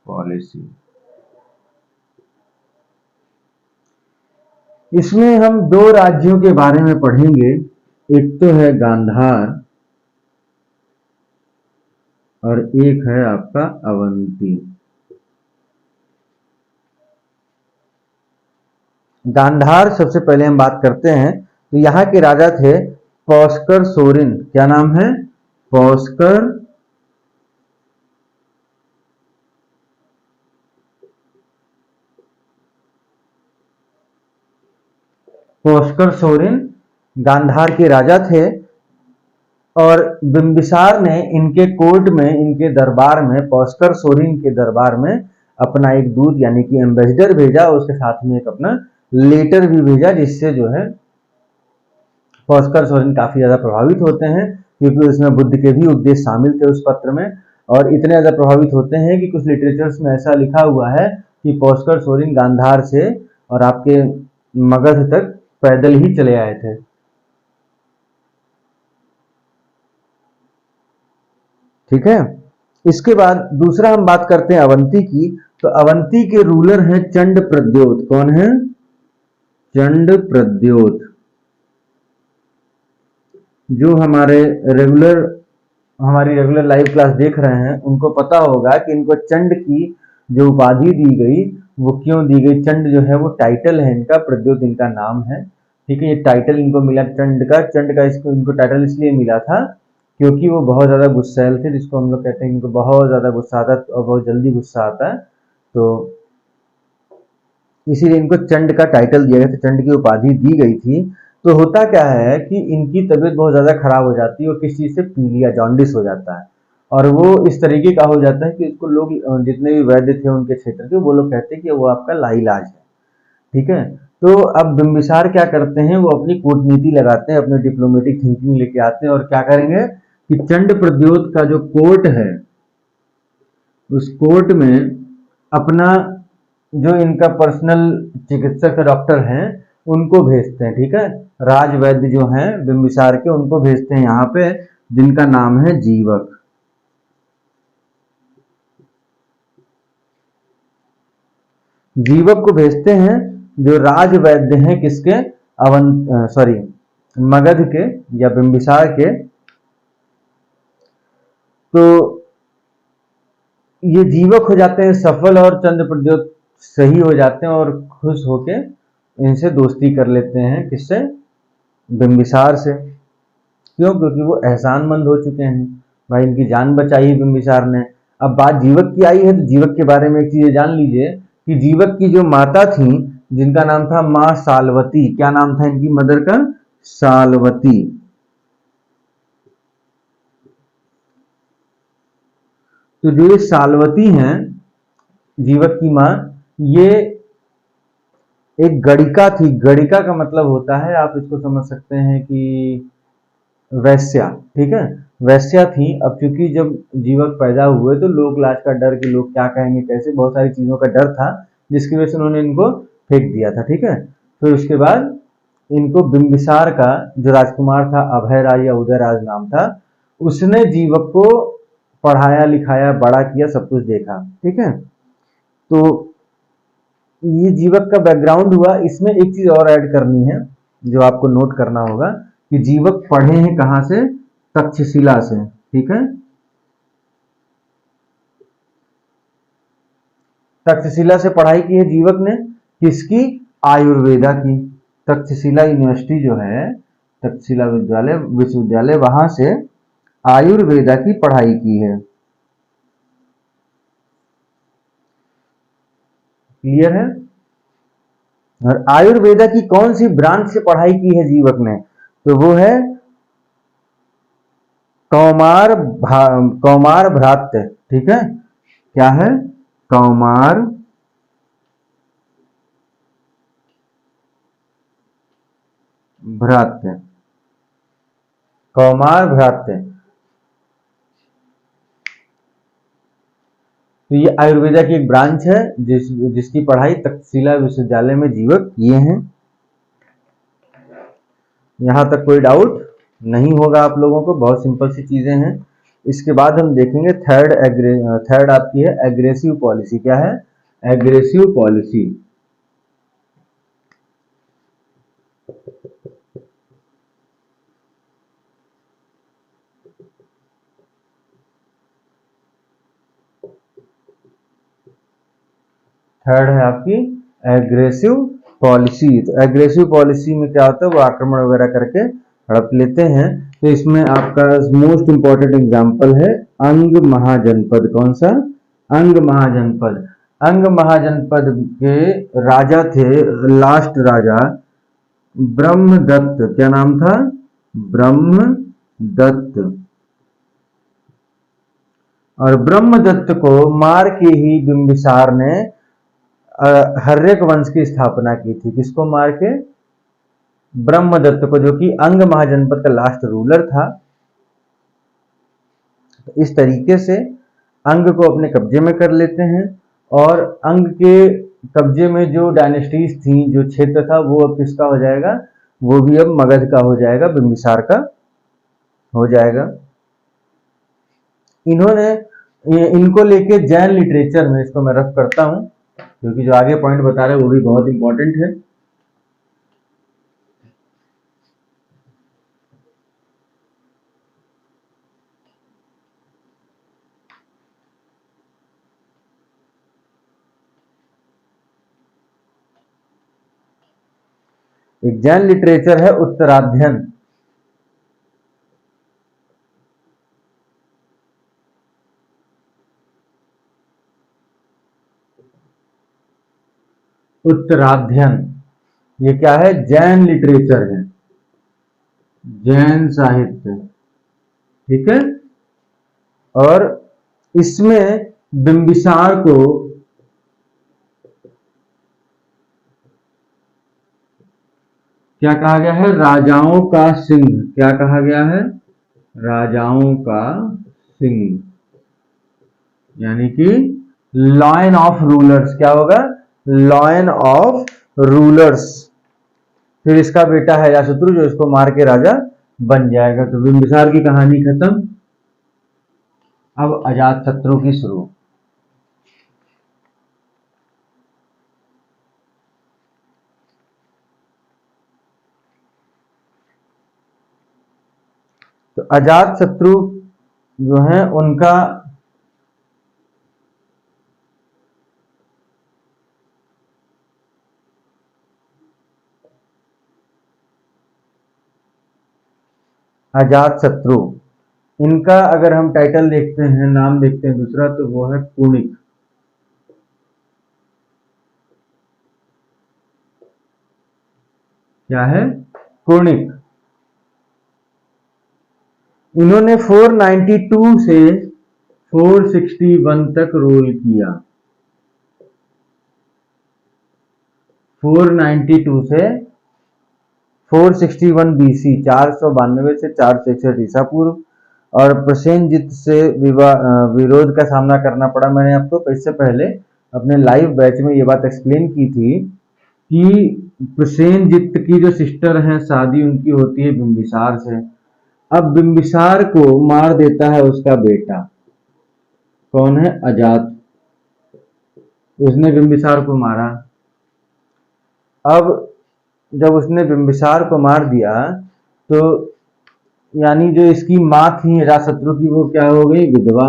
पॉलिसी। इसमें हम दो राज्यों के बारे में पढ़ेंगे। एक तो है गांधार और एक है आपका अवंती। गांधार सबसे पहले हम बात करते हैं, तो यहाँ के राजा थे पौस्कर सोरेन। क्या नाम है? पौस्कर पौस्कर सोरेन गांधार के राजा थे। और बिंबिसार ने इनके कोर्ट में, इनके दरबार में, पौस्कर सोरेन के दरबार में अपना एक दूत यानी कि एम्बेसडर भेजा, उसके साथ में एक अपना लेटर भी भेजा, जिससे जो है पौस्कर सोरेन काफी ज्यादा प्रभावित होते हैं, क्योंकि उसमें बुद्ध के भी उपदेश शामिल थे उस पत्र में। और इतने ज्यादा प्रभावित होते हैं कि कुछ लिटरेचर्स में ऐसा लिखा हुआ है कि पौस्कर सोरेन गांधार से और आपके मगध तक पैदल ही चले आए थे। ठीक है, इसके बाद दूसरा हम बात करते हैं अवंती की। तो अवंती के रूलर हैं चंड प्रद्योत। कौन है? चंड प्रद्योत। जो हमारी रेगुलर लाइव क्लास देख रहे हैं उनको पता होगा कि इनको चंड की जो उपाधि दी गई वो क्यों दी गई। चंड जो है वो टाइटल है इनका, प्रद्योत इनका नाम है। ठीक है। ये टाइटल इनको मिला चंड का इसको इनको टाइटल इसलिए मिला था क्योंकि वो बहुत ज़्यादा गुस्सैल थे, जिसको हम लोग कहते हैं इनको बहुत ज़्यादा गुस्सा आता है और बहुत जल्दी गुस्सा आता है, तो इसीलिए इनको चंड का टाइटल दिया गया था, चंड की उपाधि दी गई थी। तो होता क्या है कि इनकी तबीयत बहुत ज़्यादा खराब हो जाती है और किस चीज़ से, पीलिया जॉन्डिस हो जाता है, और वो इस तरीके का हो जाता है कि इसको लोग जितने भी वैद्य थे उनके क्षेत्र के, वो लोग कहते हैं कि वो आपका लाइलाज है। ठीक है। तो अब बिंबिसार क्या करते हैं, वो अपनी कूटनीति लगाते हैं, अपने डिप्लोमेटिक थिंकिंग लेके आते हैं और क्या करेंगे कि चंड प्रद्योत का जो कोर्ट है, उस कोर्ट में अपना जो इनका पर्सनल चिकित्सक डॉक्टर हैं उनको भेजते हैं। ठीक है। राज वैद्य जो हैं बिंबिसार के, उनको भेजते हैं यहाँ पे, जिनका नाम है जीवक। जीवक को भेजते हैं, जो राज वैद्य हैं किसके, सॉरी, मगध के या बिंबिसार के। तो ये जीवक हो जाते हैं सफल और चंद्र प्रद्योत सही हो जाते हैं और खुश होके इनसे दोस्ती कर लेते हैं, किससे, बिंबिसार से। क्यों? क्योंकि वो एहसानमंद हो चुके हैं, भाई इनकी जान बचाई है बिंबिसार ने। अब बात जीवक की आई है, तो जीवक के बारे में एक चीज जान लीजिए कि जीवक की जो माता थी, जिनका नाम था माँ सालवती, क्या नाम था इनकी मदर का, सालवती। तो जो ये सालवती हैं, जीवक की माँ, ये एक गणिका थी। गणिका का मतलब होता है, आप इसको समझ सकते हैं कि वैश्या। ठीक है। वैश्या थी। अब चूंकि जब जीवक पैदा हुए तो लोक लाज का डर कि लोग क्या कहेंगे, कैसे, बहुत सारी चीजों का डर था, जिसकी वजह से उन्होंने इनको फेंक दिया था। ठीक है। फिर उसके बाद इनको बिंबिसार का जो राजकुमार था, अभय राज या उदय राज नाम था, उसने जीवक को पढ़ाया लिखाया, बड़ा किया, सब कुछ देखा। ठीक है। तो ये जीवक का बैकग्राउंड हुआ। इसमें एक चीज और ऐड करनी है जो आपको नोट करना होगा कि जीवक पढ़े हैं कहां से, तक्षशिला से। ठीक है। तक्षशिला से पढ़ाई की है जीवक ने, किसकी, आयुर्वेदा की। तक्षशिला यूनिवर्सिटी जो है, तक्षशिला विश्वविद्यालय, वहां से आयुर्वेदा की पढ़ाई की है। क्लियर है। और आयुर्वेदा की कौन सी ब्रांच से पढ़ाई की है जीवक ने, तो वो है कौमार भ्रात्य। ठीक है। क्या है, कौमार भ्रात्य, कौमार भ्रात्य। तो ये आयुर्वेदा की एक ब्रांच है जिसकी पढ़ाई तक्षशिला विश्वविद्यालय में जीवक किए हैं। यहां तक कोई डाउट नहीं होगा आप लोगों को, बहुत सिंपल सी चीजें हैं। इसके बाद हम देखेंगे थर्ड आपकी है एग्रेसिव पॉलिसी। क्या है, एग्रेसिव पॉलिसी। थर्ड है आपकी एग्रेसिव पॉलिसी। तो एग्रेसिव पॉलिसी में क्या होता है, वो आक्रमण वगैरह करके हड़प लेते हैं। तो इसमें आपका मोस्ट इंपॉर्टेंट एग्जांपल है अंग महाजनपद। कौन सा, अंग महाजनपद। अंग महाजनपद के राजा थे, लास्ट राजा ब्रह्मदत्त। क्या नाम था, ब्रह्मदत्त। और ब्रह्मदत्त को मार के ही बिंबिसार ने हर्यक वंश की स्थापना की थी। किसको मार के, ब्रह्मदत्त को, जो कि अंग महाजनपद का लास्ट रूलर था। तो इस तरीके से अंग को अपने कब्जे में कर लेते हैं, और अंग के कब्जे में जो डायनेस्टीज थी, जो क्षेत्र था, वो अब किसका हो जाएगा, वो भी अब मगध का हो जाएगा, बिंबिसार का हो जाएगा। इन्होंने इनको लेके जैन लिटरेचर में, इसको मैं रफ करता हूं क्योंकि जो आगे पॉइंट बता रहे हैं वो भी बहुत इंपॉर्टेंट है। एक जैन लिटरेचर है उत्तराध्ययन। उत्तराध्ययन ये क्या है? जैन लिटरेचर है, जैन साहित्य, ठीक है। और इसमें बिंबिसार को क्या कहा गया है? राजाओं का सिंह। क्या कहा गया है? राजाओं का सिंह, यानी कि लॉयन ऑफ रूलर्स। क्या होगा? Lion of rulers. फिर इसका बेटा है अजातशत्रु जो इसको मार के राजा बन जाएगा। तो बिंबिसार की कहानी खत्म। अब अजातशत्रु की शुरू। तो अजातशत्रु जो है उनका अजातशत्रु, इनका अगर हम टाइटल देखते हैं, नाम देखते हैं दूसरा, तो वो है कुणिक। क्या है? कुणिक। इन्होंने 492 से 461 तक रूल किया। 492 से 461 बीसी, 492 से 461 ईसा पूर्व। और प्रसेनजित से विरोध का सामना करना पड़ा। मैंने आपको इससे पहले अपने लाइव बैच में ये बात एक्सप्लेन की थी कि प्रसेनजित की जो सिस्टर है, शादी उनकी होती है बिंबिसार से। अब बिंबिसार को मार देता है उसका बेटा, कौन है? अजात। उसने बिंबिसार को मारा। अब जब उसने बिंबिसार को मार दिया तो यानी जो इसकी माँ थी अजातशत्रु की, वो क्या हो गई? विधवा।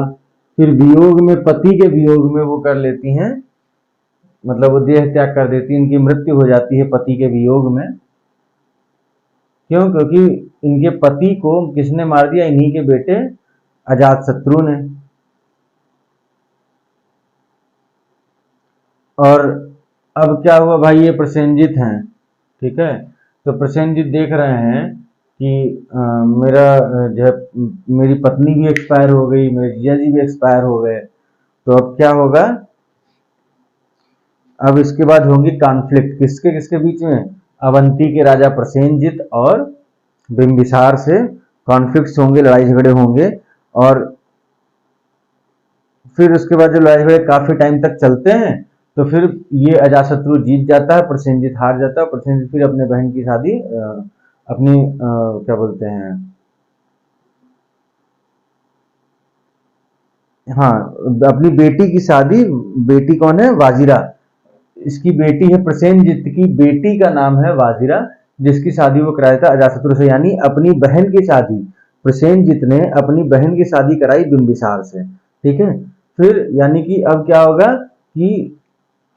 फिर वियोग में, पति के वियोग में वो कर लेती हैं, मतलब वो देह त्याग कर देती है, इनकी मृत्यु हो जाती है पति के वियोग में। क्यों? क्योंकि इनके पति को किसने मार दिया? इन्हीं के बेटे अजातशत्रु ने। और अब क्या हुआ भाई? ये प्रसेनजित हैं, ठीक है। तो प्रसेनजित देख रहे हैं कि मेरा जो है, मेरी पत्नी भी एक्सपायर हो गई, मेरे जीजा जी भी एक्सपायर हो गए, तो अब क्या होगा? अब इसके बाद होंगी कॉन्फ्लिक्ट, किसके किसके बीच में? अवंती के राजा प्रसेनजित और बिंबिसार से कॉन्फ्लिक्ट्स होंगे, लड़ाई झगड़े होंगे। और फिर उसके बाद जो लड़ाई झगड़े काफी टाइम तक चलते हैं, तो फिर ये अजातशत्रु जीत जाता है, प्रसेनजित हार जाता है। प्रसेनजित फिर अपने बहन की शादी अपनी क्या बोलते हैं, हाँ, अपनी बेटी की शादी, बेटी कौन है? वाजिरा। इसकी बेटी है, प्रसेनजित की बेटी का नाम है वाजिरा, जिसकी शादी वो कराया था अजातशत्रु से। यानी अपनी बहन की शादी, प्रसेनजित ने अपनी बहन की शादी कराई बिंबिसार से, ठीक है। फिर यानी कि अब क्या होगा कि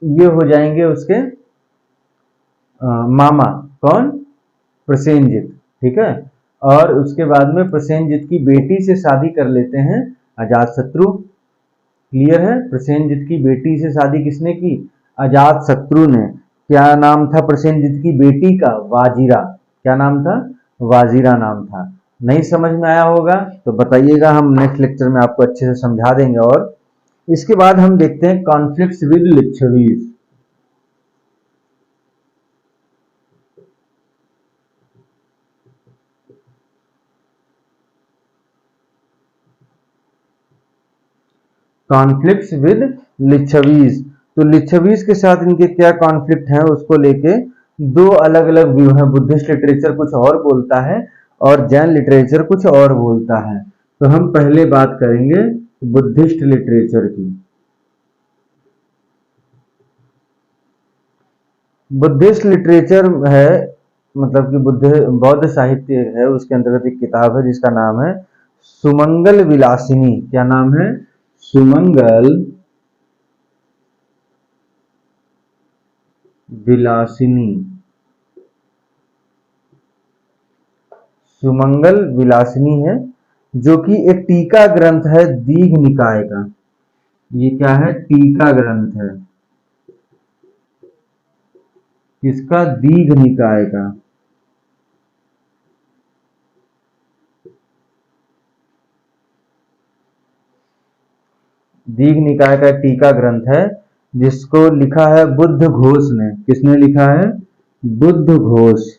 ये हो जाएंगे उसके मामा, कौन? प्रसेनजित, ठीक है। और उसके बाद में प्रसेनजित की बेटी से शादी कर लेते हैं अजातशत्रु। क्लियर है? प्रसेनजित की बेटी से शादी किसने की? अजातशत्रु ने। क्या नाम था प्रसेनजित की बेटी का? वाजिरा। क्या नाम था? वाजिरा नाम था। नहीं समझ में आया होगा तो बताइएगा, हम नेक्स्ट लेक्चर में आपको अच्छे से समझा देंगे। और इसके बाद हम देखते हैं conflicts with Licchavis. Conflicts with Licchavis. तो लिच्छवीज के साथ इनके क्या कॉन्फ्लिक्ट है, उसको लेके दो अलग अलग व्यू है। बुद्धिस्ट लिटरेचर कुछ और बोलता है और जैन लिटरेचर कुछ और बोलता है। तो हम पहले बात करेंगे बुद्धिस्ट लिटरेचर की। बुद्धिस्ट लिटरेचर है, मतलब कि बौद्ध साहित्य है, उसके अंतर्गत एक किताब है जिसका नाम है सुमंगल विलासिनी। क्या नाम है? सुमंगल विलासिनी। सुमंगल विलासिनी है, जो कि एक टीका ग्रंथ है दीघ निकाय का। ये क्या है? टीका ग्रंथ है। किसका? दीघ निकाय का। दीघ निकाय का टीका ग्रंथ है, जिसको लिखा है बुद्ध घोष ने। किसने लिखा है? बुद्ध घोष।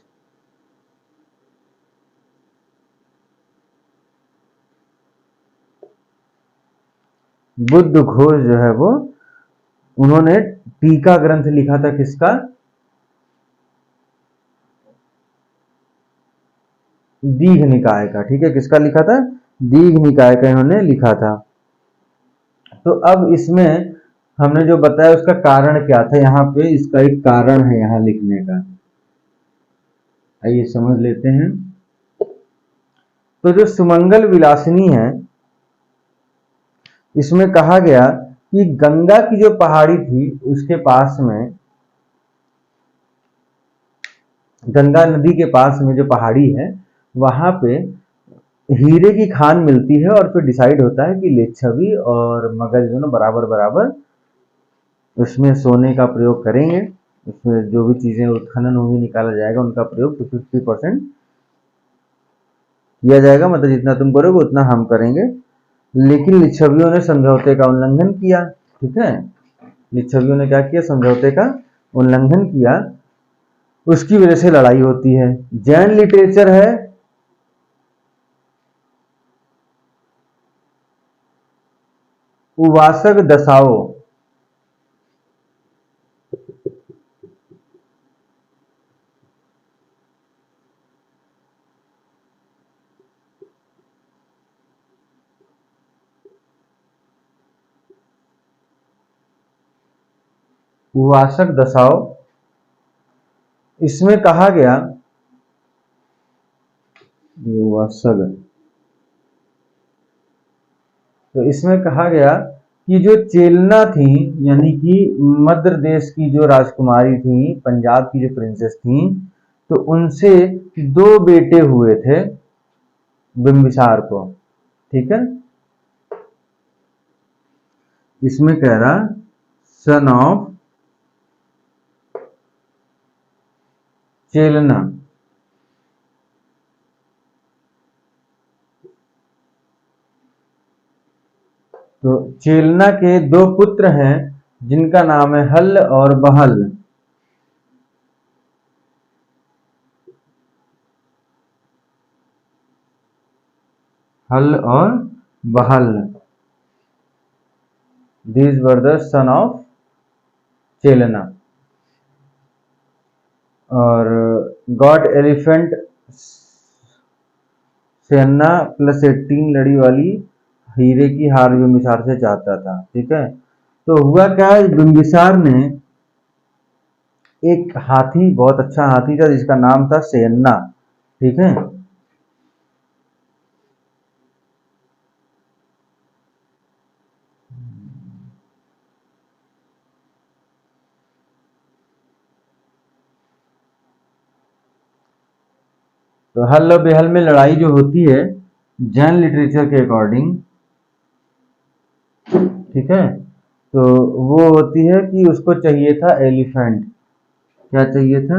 बुद्ध घोष जो है वो, उन्होंने टीका ग्रंथ लिखा था। किसका? दीघ निकाय का। ठीक है, किसका लिखा था? दीघ निकाय का इन्होंने लिखा था। तो अब इसमें हमने जो बताया उसका कारण क्या था, यहाँ पे इसका एक कारण है यहाँ लिखने का। आइए समझ लेते हैं। तो जो सुमंगल विलासिनी है, इसमें कहा गया कि गंगा की जो पहाड़ी थी उसके पास में, गंगा नदी के पास में जो पहाड़ी है, वहां पे हीरे की खान मिलती है। और फिर डिसाइड होता है कि लिच्छवी और मगध दोनों बराबर बराबर उसमें सोने का प्रयोग करेंगे। उसमें जो भी चीजें उत्खनन होंगी, निकाला जाएगा, उनका प्रयोग तो 50% किया जाएगा। मतलब जितना तुम करोगे उतना हम करेंगे। लेकिन लिच्छवियों ने समझौते का उल्लंघन किया। ठीक है, लिच्छवियों ने क्या किया? समझौते का उल्लंघन किया। उसकी वजह से लड़ाई होती है। जैन लिटरेचर है उवासक दसाओ। उवासक दसाओ, इसमें कहा गया, उवासक, तो इसमें कहा गया कि जो चेलना थी, यानी कि मध्य देश की जो राजकुमारी थी, पंजाब की जो प्रिंसेस थी, तो उनसे दो बेटे हुए थे बिंबिसार को। ठीक है, इसमें कह रहा सन ऑफ चेलना। तो चेलना के दो पुत्र हैं, जिनका नाम है हल और बहल। हल और Behal, these were the son of Chelna. और गॉड एलिफेंट सेना प्लस 18 लड़ी वाली हीरे की हार बिंबिसार से चाहता था। ठीक है, तो हुआ क्या, बिंबिसार ने एक हाथी, बहुत अच्छा हाथी था, जिसका नाम था सेन्ना। ठीक है, तो हल और बेहल में लड़ाई जो होती है जैन लिटरेचर के अकॉर्डिंग, ठीक है, तो वो होती है कि उसको चाहिए था एलिफेंट। क्या चाहिए था?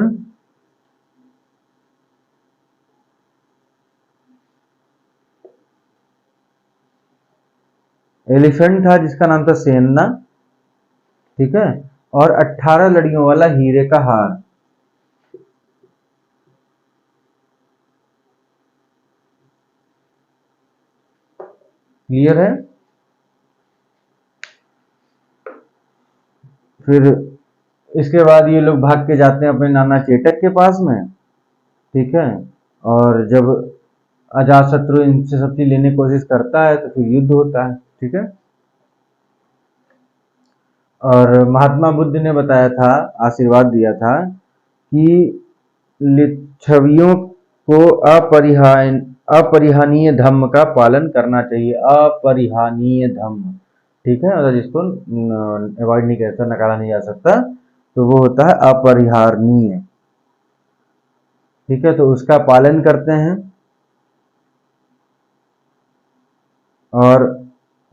एलिफेंट था, जिसका नाम था सेन्ना। ठीक है, और 18 लड़ियों वाला हीरे का हार। क्लियर है? फिर इसके बाद ये लोग भाग के जाते हैं अपने नाना चेटक के पास में। ठीक है, और जब अजातशत्रु इनसे सब चीज लेने की कोशिश करता है तो फिर युद्ध होता है। ठीक है, और महात्मा बुद्ध ने बताया था, आशीर्वाद दिया था कि लिच्छवियों को अपरिहानीय धम्म का पालन करना चाहिए। अपरिहानीय धम्म, ठीक है, मतलब जिसको अवॉइड नहीं करता, नकारा नहीं जा सकता, तो वो होता है अपरिहारणीय। ठीक है, तो उसका पालन करते हैं। और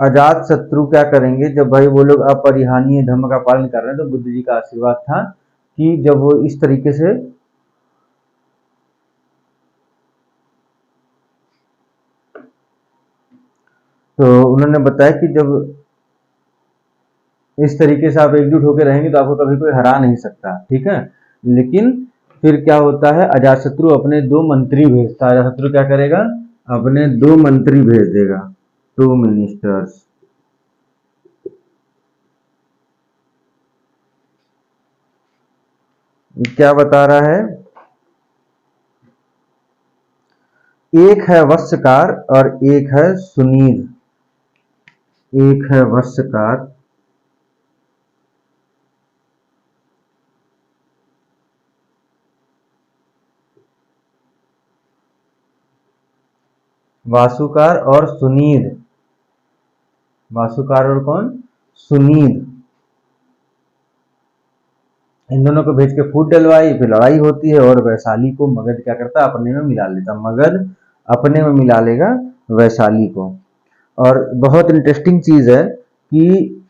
अजात शत्रु क्या करेंगे, जब भाई वो लोग अपरिहार्य धर्म का पालन कर रहे हैं, तो बुद्ध जी का आशीर्वाद था कि जब वो इस तरीके से तो उन्होंने बताया कि जब इस तरीके से आप एकजुट होकर रहेंगे तो आपको कभी कोई हरा नहीं सकता, ठीक है। लेकिन फिर क्या होता है, अजातशत्रु अपने 2 मंत्री भेजता है। अजातशत्रु क्या करेगा, अपने 2 मंत्री भेज देगा, 2 मिनिस्टर्स। क्या बता रहा है, एक है वत्सकार और एक है सुनील। एक है वत्सकार, वासुकार और सुनील। वासुकार और कौन, सुनील। इन दोनों को भेज के फूट डलवाई, फिर लड़ाई होती है और वैशाली को मगध क्या करता है, अपने में मिला लेता। मगध अपने में मिला लेगा वैशाली को। और बहुत इंटरेस्टिंग चीज है कि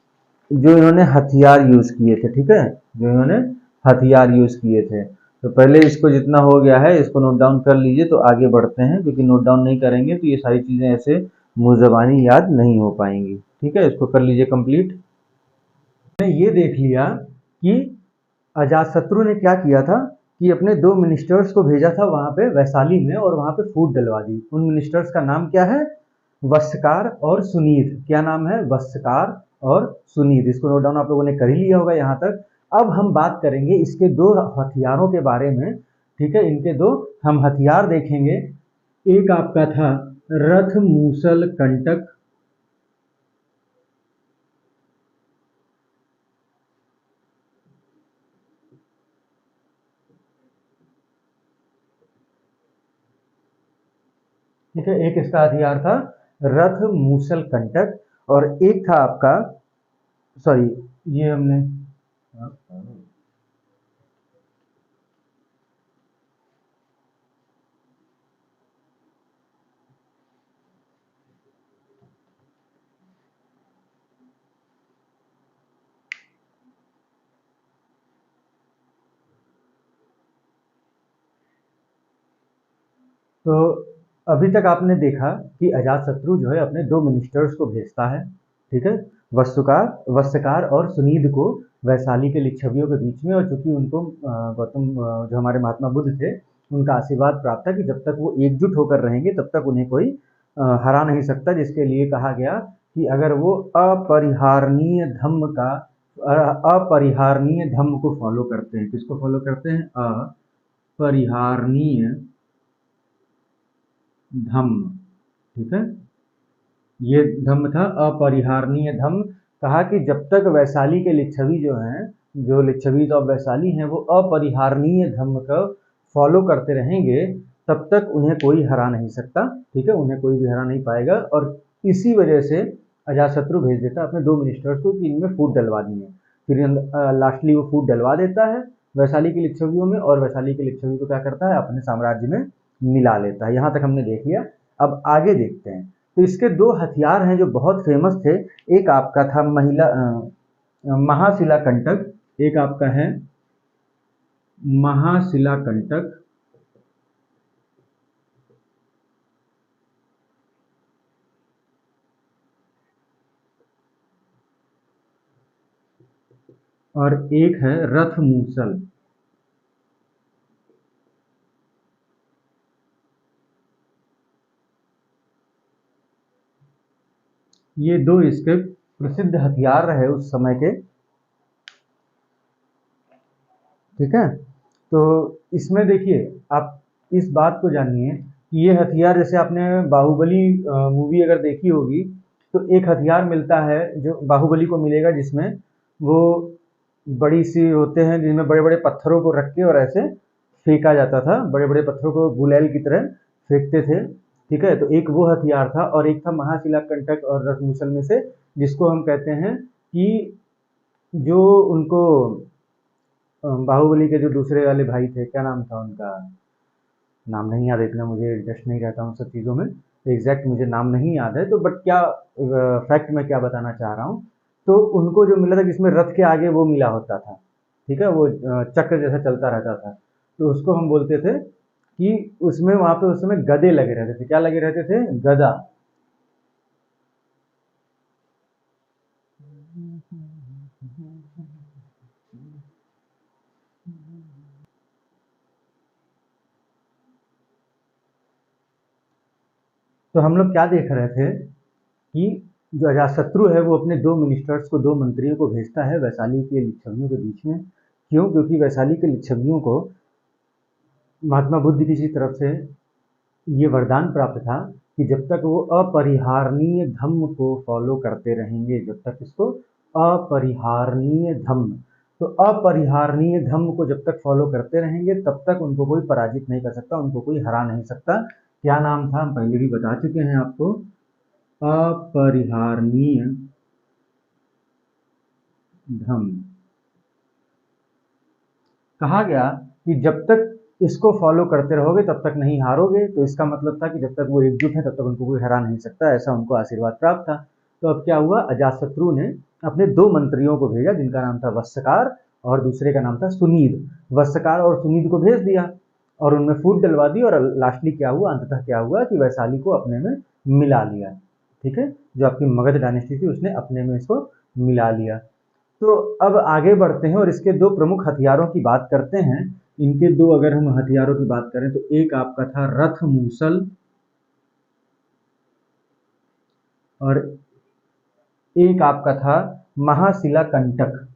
जो इन्होंने हथियार यूज किए थे, ठीक है, जो इन्होंने हथियार यूज किए थे, तो पहले इसको जितना हो गया है इसको नोट डाउन कर लीजिए, तो आगे बढ़ते हैं, क्योंकि नोट डाउन नहीं करेंगे तो ये सारी चीजें ऐसे मुंह जबानी याद नहीं हो पाएंगी, ठीक है। इसको कर लीजिए कंप्लीट। ये देख लिया कि अजातशत्रु ने क्या किया था कि अपने 2 मिनिस्टर्स को भेजा था वहां पे वैशाली में, और वहां पे फूट डलवा दी। उन मिनिस्टर्स का नाम क्या है, वस्कार और सुनीत। क्या नाम है, वस्कार और सुनीत। इसको नोट डाउन आप लोगों ने कर ही लिया होगा यहाँ तक। अब हम बात करेंगे इसके 2 हथियारों के बारे में, ठीक है। इनके 2 हम हथियार देखेंगे। एक आपका था रथ मूसल कंटक, ठीक है। एक इसका हथियार था रथ मूसल कंटक, और एक था आपका, सॉरी, ये हमने, तो अभी तक आपने देखा कि अजातशत्रु जो है अपने 2 मिनिस्टर्स को भेजता है, ठीक है, वस्त्रकार और सुनीध को वैशाली के लिच्छवियों के बीच में। और चूंकि उनको गौतम जो हमारे महात्मा बुद्ध थे उनका आशीर्वाद प्राप्त था कि जब तक वो एकजुट होकर रहेंगे तब तक उन्हें कोई हरा नहीं सकता, जिसके लिए कहा गया कि अगर वो अपरिहार्य धम्म का अपरिहार्य धम्म को फॉलो करते हैं। किसको फॉलो करते हैं, अपरिहार्य धम्म, ठीक है। ये धम्म था अपरिहार्य धम्म। कहा कि जब तक वैशाली के लिच्छवी जो हैं, जो लिच्छवी ऑफ वैशाली हैं, वो अपरिहार्य धम्म का फॉलो करते रहेंगे तब तक उन्हें कोई हरा नहीं सकता, ठीक है, उन्हें कोई भी हरा नहीं पाएगा। और इसी वजह से अजातशत्रु भेज देता अपने 2 मिनिस्टर्स को कि इनमें फूट डलवा दिए। फिर लास्टली वो फूट डलवा देता है वैशाली के लिच्छवियों में, और वैशाली के लिच्छवी को क्या करता है, अपने साम्राज्य में मिला लेता है। यहाँ तक हमने देख लिया। अब आगे देखते हैं। तो इसके 2 हथियार हैं जो बहुत फेमस थे। एक आपका था महाशिला कंटक, एक आपका है महाशिला कंटक, और एक है रथ मूसल। ये 2 इसके प्रसिद्ध हथियार रहे उस समय के, ठीक है। तो इसमें देखिए, आप इस बात को जानिए कि ये हथियार, जैसे आपने बाहुबली मूवी अगर देखी होगी, तो एक हथियार मिलता है जो बाहुबली को मिलेगा, जिसमें वो बड़ी सी होते हैं, जिनमें बड़े बड़े पत्थरों को रख के और ऐसे फेंका जाता था, बड़े बड़े पत्थरों को गुलैल की तरह फेंकते थे, ठीक है। तो एक वो हथियार था, और एक था महाशिला कंटक और रथमूसल में से, जिसको हम कहते हैं कि जो उनको बाहुबली के जो दूसरे वाले भाई थे, क्या नाम था उनका, नाम नहीं याद, इतना मुझे इंटरेस्ट नहीं रहता उन सब चीज़ों में। एग्जैक्ट मुझे नाम नहीं याद है, तो बट क्या फैक्ट मैं क्या बताना चाह रहा हूँ, तो उनको जो मिला था जिसमें रथ के आगे वो मिला होता था, ठीक है, वो चक्र जैसा चलता रहता था, तो उसको हम बोलते थे कि उसमें वहां पे उस समय गधे लगे रहते थे। क्या लगे रहते थे? गधा। तो हम लोग क्या देख रहे थे कि जो अजातशत्रु है वो अपने दो मिनिस्टर्स को, दो मंत्रियों को भेजता है वैशाली के लिच्छवियों के बीच में। क्यों? क्योंकि वैशाली के लिच्छवियों को महात्मा बुद्ध की तरफ से ये वरदान प्राप्त था कि जब तक वो अपरिहार्य धम्म को फॉलो करते रहेंगे, जब तक इसको अपरिहार्य धम्म, तो अपरिहार्य धम्म को जब तक फॉलो करते रहेंगे तब तक उनको कोई पराजित नहीं कर सकता, उनको कोई हरा नहीं सकता। क्या नाम था? हम पहले भी बता चुके हैं आपको, अपरिहार्य धम्म। कहा गया कि जब तक इसको फॉलो करते रहोगे तब तक नहीं हारोगे, तो इसका मतलब था कि जब तक वो एकजुट है तब तक उनको कोई हरा नहीं सकता, ऐसा उनको आशीर्वाद प्राप्त था। तो अब क्या हुआ, अजातशत्रु ने अपने दो मंत्रियों को भेजा जिनका नाम था वत्सकार और दूसरे का नाम था सुनीद। वत्सकार और सुनीद को भेज दिया और उनमें फूट डलवा दी, और लास्टली क्या हुआ, अंततः क्या हुआ कि वैशाली को अपने में मिला लिया। ठीक है, जो आपकी मगध डायनेस्टी थी उसने अपने में इसको मिला लिया। तो अब आगे बढ़ते हैं और इसके दो प्रमुख हथियारों की बात करते हैं। इनके दो अगर हम हथियारों की बात करें तो एक आपका था रथ मूसल और एक आपका था महाशिला कंटक।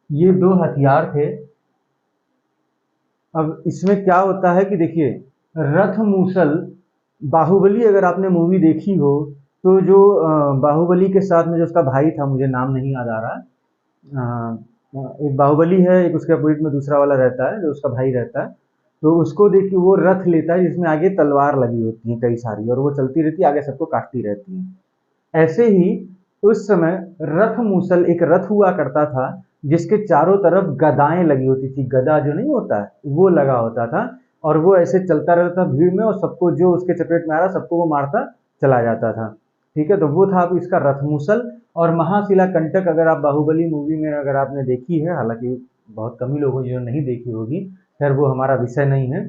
ये दो हथियार थे। अब इसमें क्या होता है कि देखिए, रथ मूसल, बाहुबली अगर आपने मूवी देखी हो तो जो बाहुबली के साथ में जो उसका भाई था, मुझे नाम नहीं याद आ रहा, एक बाहुबली है, एक उसके अपोजिट में दूसरा वाला रहता है जो उसका भाई रहता है, तो उसको देखिए वो रथ लेता है जिसमें आगे तलवार लगी होती है कई सारी, और वो चलती रहती है, आगे सबको काटती रहती है। ऐसे ही उस समय रथ मूसल एक रथ हुआ करता था जिसके चारों तरफ गदाएं लगी होती थी। गदा जो नहीं होता है वो लगा होता था, और वो ऐसे चलता रहता था भीड़ में, और सबको जो उसके चपेट में आ रहा सबको वो मारता चला जाता था। ठीक है, तो वो था अब इसका रथ मूसल। और महाशिला कंटक अगर आप बाहुबली मूवी में अगर आपने देखी है, हालांकि बहुत कम ही लोगों ने नहीं देखी होगी, खैर वो हमारा विषय नहीं है।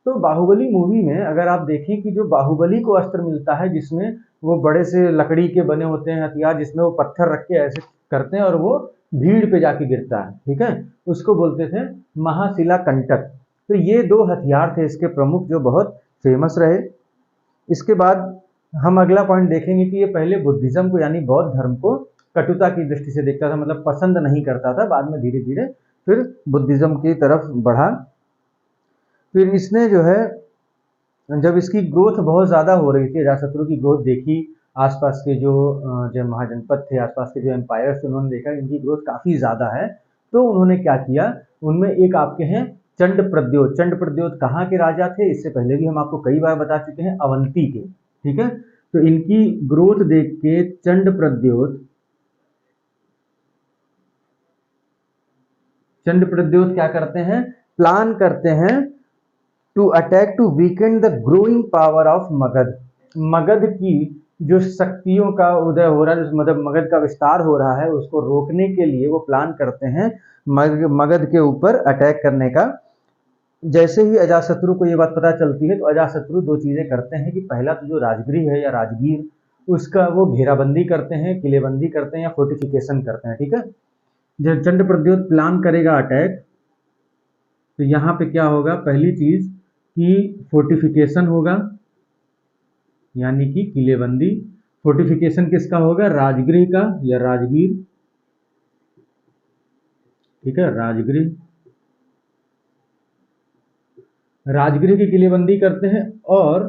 तो बाहुबली मूवी में अगर आप देखें कि जो बाहुबली को अस्त्र मिलता है जिसमें वो बड़े से लकड़ी के बने होते हैं हथियार, जिसमें वो पत्थर रख के ऐसे करते हैं और वो भीड़ पे जाके गिरता है, ठीक है, उसको बोलते थे महाशिला कंटक। तो ये दो हथियार थे इसके प्रमुख जो बहुत फेमस रहे। इसके बाद हम अगला पॉइंट देखेंगे कि ये पहले बुद्धिज्म को यानी बौद्ध धर्म को कटुता की दृष्टि से देखता था, मतलब पसंद नहीं करता था, बाद में धीरे धीरे फिर बुद्धिज्म की तरफ बढ़ा। फिर इसने जो है, जब इसकी ग्रोथ बहुत ज़्यादा हो रही थी, अजातशत्रु की ग्रोथ देखी, आसपास के जो महाजनपद थे, आसपास के जो एम्पायर्स थे, उन्होंने देखा इनकी ग्रोथ काफ़ी ज़्यादा है, तो उन्होंने क्या किया, उनमें एक आपके हैं चंड प्रद्योत। चंड प्रद्योत कहाँ के राजा थे? इससे पहले भी हम आपको कई बार बता चुके हैं, अवंती के। ठीक है, तो इनकी ग्रोथ देख के चंड प्रद्योत क्या करते हैं, प्लान करते हैं to attack to weaken the growing power of Magadha. Magadha की जो शक्तियों का उदय हो रहा है, मतलब मगध का विस्तार हो रहा है, उसको रोकने के लिए वो प्लान करते हैं मगध के ऊपर अटैक करने का। जैसे ही अजातशत्रु को ये बात पता चलती है तो अजातशत्रु दो चीजें करते हैं कि पहला तो जो राजगृह है या राजगीर, उसका वो घेराबंदी करते हैं, किलेबंदी करते हैं या फोर्टिफिकेशन करते हैं। ठीक है, जब चंड प्रद्योत प्लान करेगा अटैक, तो यहाँ पे क्या होगा, पहली चीज कि फोर्टिफिकेशन होगा, यानी कि किलेबंदी। फोर्टिफिकेशन किसका होगा? राजगृह का या राजगीर। ठीक है, राजगृह, राजगृह की किलेबंदी करते हैं। और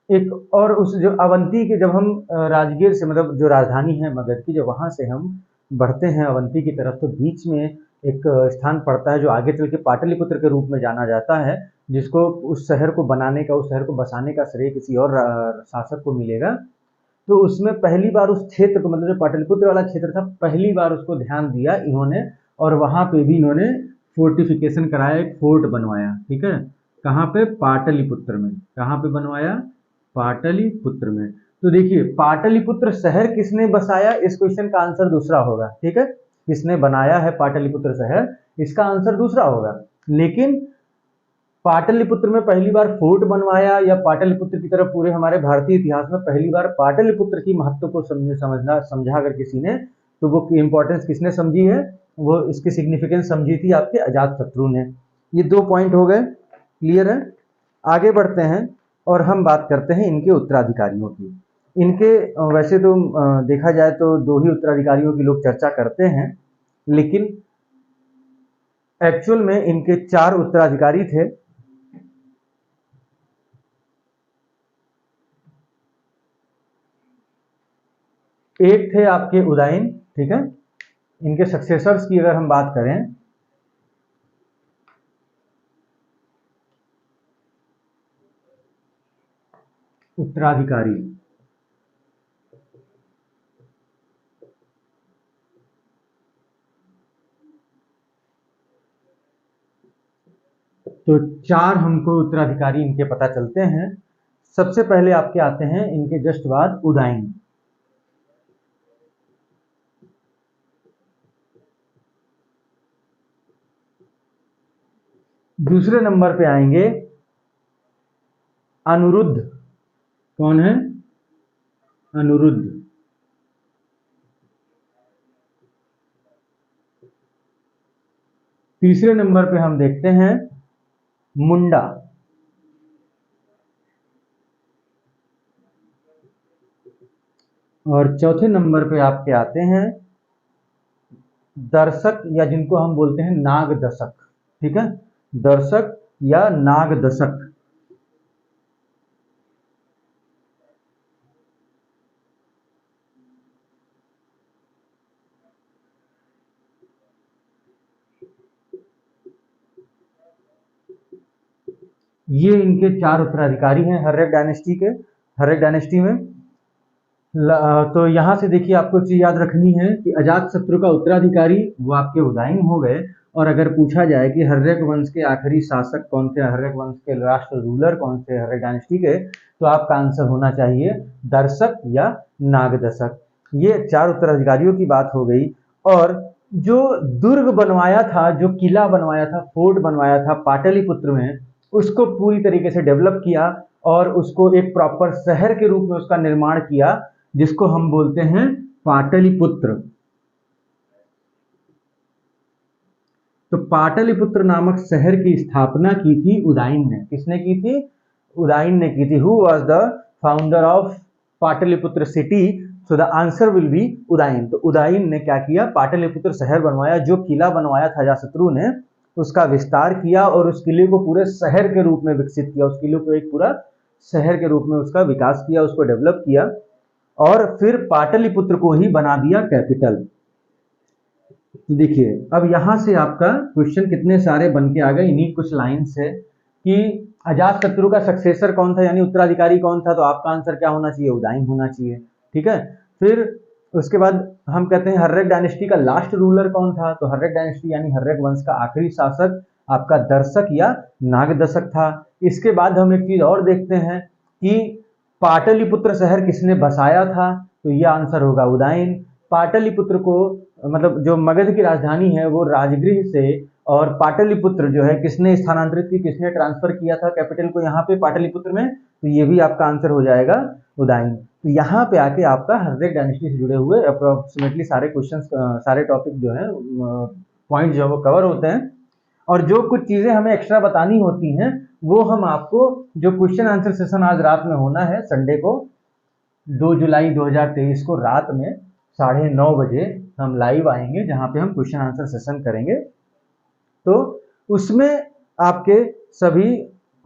एक और उस जो अवंती के, जब हम राजगीर से, मतलब जो राजधानी है मगध की, जब वहां से हम बढ़ते हैं अवंती की तरफ, तो बीच में एक स्थान पड़ता है जो आगे चल के पाटलिपुत्र के रूप में जाना जाता है, जिसको उस शहर को बनाने का, उस शहर को बसाने का श्रेय किसी और शासक को मिलेगा। तो उसमें पहली बार उस क्षेत्र को, मतलब जो पाटलिपुत्र वाला क्षेत्र था, पहली बार उसको ध्यान दिया इन्होंने, और वहां पे भी इन्होंने फोर्टिफिकेशन कराया, एक फोर्ट बनवाया, ठीक है। कहाँ पे? पाटलिपुत्र में। कहाँ पे बनवाया? पाटलिपुत्र में। तो देखिए पाटलिपुत्र शहर किसने बसाया, इस क्वेश्चन का आंसर दूसरा होगा, ठीक है। किसने बनाया है पाटलिपुत्र शहर, इसका आंसर दूसरा होगा। लेकिन पाटलिपुत्र में पहली बार फोर्ट बनवाया या पाटलिपुत्र की तरफ पूरे हमारे भारतीय इतिहास में पहली बार पाटलिपुत्र की महत्व को समझा अगर किसी ने, तो वो इंपॉर्टेंस किसने समझी है, वो इसकी सिग्निफिकेंस समझी थी आपके अजातशत्रु ने। ये 2 पॉइंट हो गए, क्लियर है। आगे बढ़ते हैं और हम बात करते हैं इनके उत्तराधिकारियों की। इनके वैसे तो देखा जाए तो 2 ही उत्तराधिकारियों की लोग चर्चा करते हैं, लेकिन एक्चुअल में इनके 4 उत्तराधिकारी थे। एक थे आपके उदयन, ठीक है। इनके सक्सेसर्स की अगर हम बात करें, उत्तराधिकारी, तो 4 हमको उत्तराधिकारी इनके पता चलते हैं। सबसे पहले आपके आते हैं इनके जस्ट बाद उदयन। दूसरे नंबर पे आएंगे अनिरुद्ध। कौन है? अनिरुद्ध। तीसरे नंबर पे हम देखते हैं मुंडा। और चौथे नंबर पे आपके आते हैं दर्शक, या जिनको हम बोलते हैं नाग दशक, ठीक है। दर्शक या नाग दशक। ये इनके 4 उत्तराधिकारी हैं हर्यक डायनेस्टी के, हर्यक डायनेस्टी में। तो यहाँ से देखिए आपको चीज याद रखनी है कि अजातशत्रु का उत्तराधिकारी वो आपके उदयन हो गए। और अगर पूछा जाए कि हर्यक वंश के आखिरी शासक कौन थे, हर्यक वंश के लास्ट रूलर कौन थे हर्यक डायनेस्टी के, तो आपका आंसर होना चाहिए दर्शक या नागदशक। ये 4 उत्तराधिकारियों की बात हो गई। और जो दुर्ग बनवाया था, जो किला बनवाया था, फोर्ट बनवाया था पाटलिपुत्र में, उसको पूरी तरीके से डेवलप किया और उसको एक प्रॉपर शहर के रूप में उसका निर्माण किया, जिसको हम बोलते हैं पाटलिपुत्र। तो पाटलिपुत्र नामक शहर की स्थापना की थी उदयन ने। किसने की थी? उदयन ने की थी। Who was the founder of Pataliputra city? So the answer will be Udayan. तो उदयन ने क्या किया? पाटलिपुत्र शहर बनवाया। जो किला बनवाया था अजातशत्रु ने, उसका विस्तार किया और उस किले को पूरे शहर के रूप में विकसित किया। उस किले को एक पूरा शहर के रूप में उसका विकास किया, उसको डेवलप किया और फिर पाटलिपुत्र को ही बना दिया कैपिटल। तो देखिए अब यहां से आपका क्वेश्चन कितने सारे बन के आ गए इन्हीं कुछ लाइन से, कि अजातशत्रु का सक्सेसर कौन था यानी उत्तराधिकारी कौन था, तो आपका आंसर क्या होना चाहिए? उदयन होना चाहिए, ठीक है। फिर उसके बाद हम कहते हैं हर्यक डायनेस्टी का लास्ट रूलर कौन था, तो हर्यक डायनेस्टी यानी हर्यक वंश का आखिरी शासक आपका दर्शक या नागदशक था। इसके बाद हम एक चीज और देखते हैं कि पाटलिपुत्र शहर किसने बसाया था, तो यह आंसर होगा उदयन। पाटलिपुत्र को मतलब जो मगध की राजधानी है वो राजगृह से, और पाटलिपुत्र जो है किसने स्थानांतरित की, किसने ट्रांसफर किया था कैपिटल को यहाँ पे पाटलिपुत्र में, तो ये भी आपका आंसर हो जाएगा उदयन। तो यहाँ पे आके आपका हर्यक डायनेस्टी से जुड़े हुए अप्रोक्सीमेटली सारे क्वेश्चंस, सारे टॉपिक जो है पॉइंट जो है वो कवर होते हैं। और जो कुछ चीजें हमें एक्स्ट्रा बतानी होती हैं वो हम आपको, जो क्वेश्चन आंसर सेशन आज रात में होना है संडे को 2 जुलाई 2023 को रात में 9:30 बजे हम लाइव आएंगे, जहां पे हम क्वेश्चन आंसर सेशन करेंगे। तो उसमें आपके सभी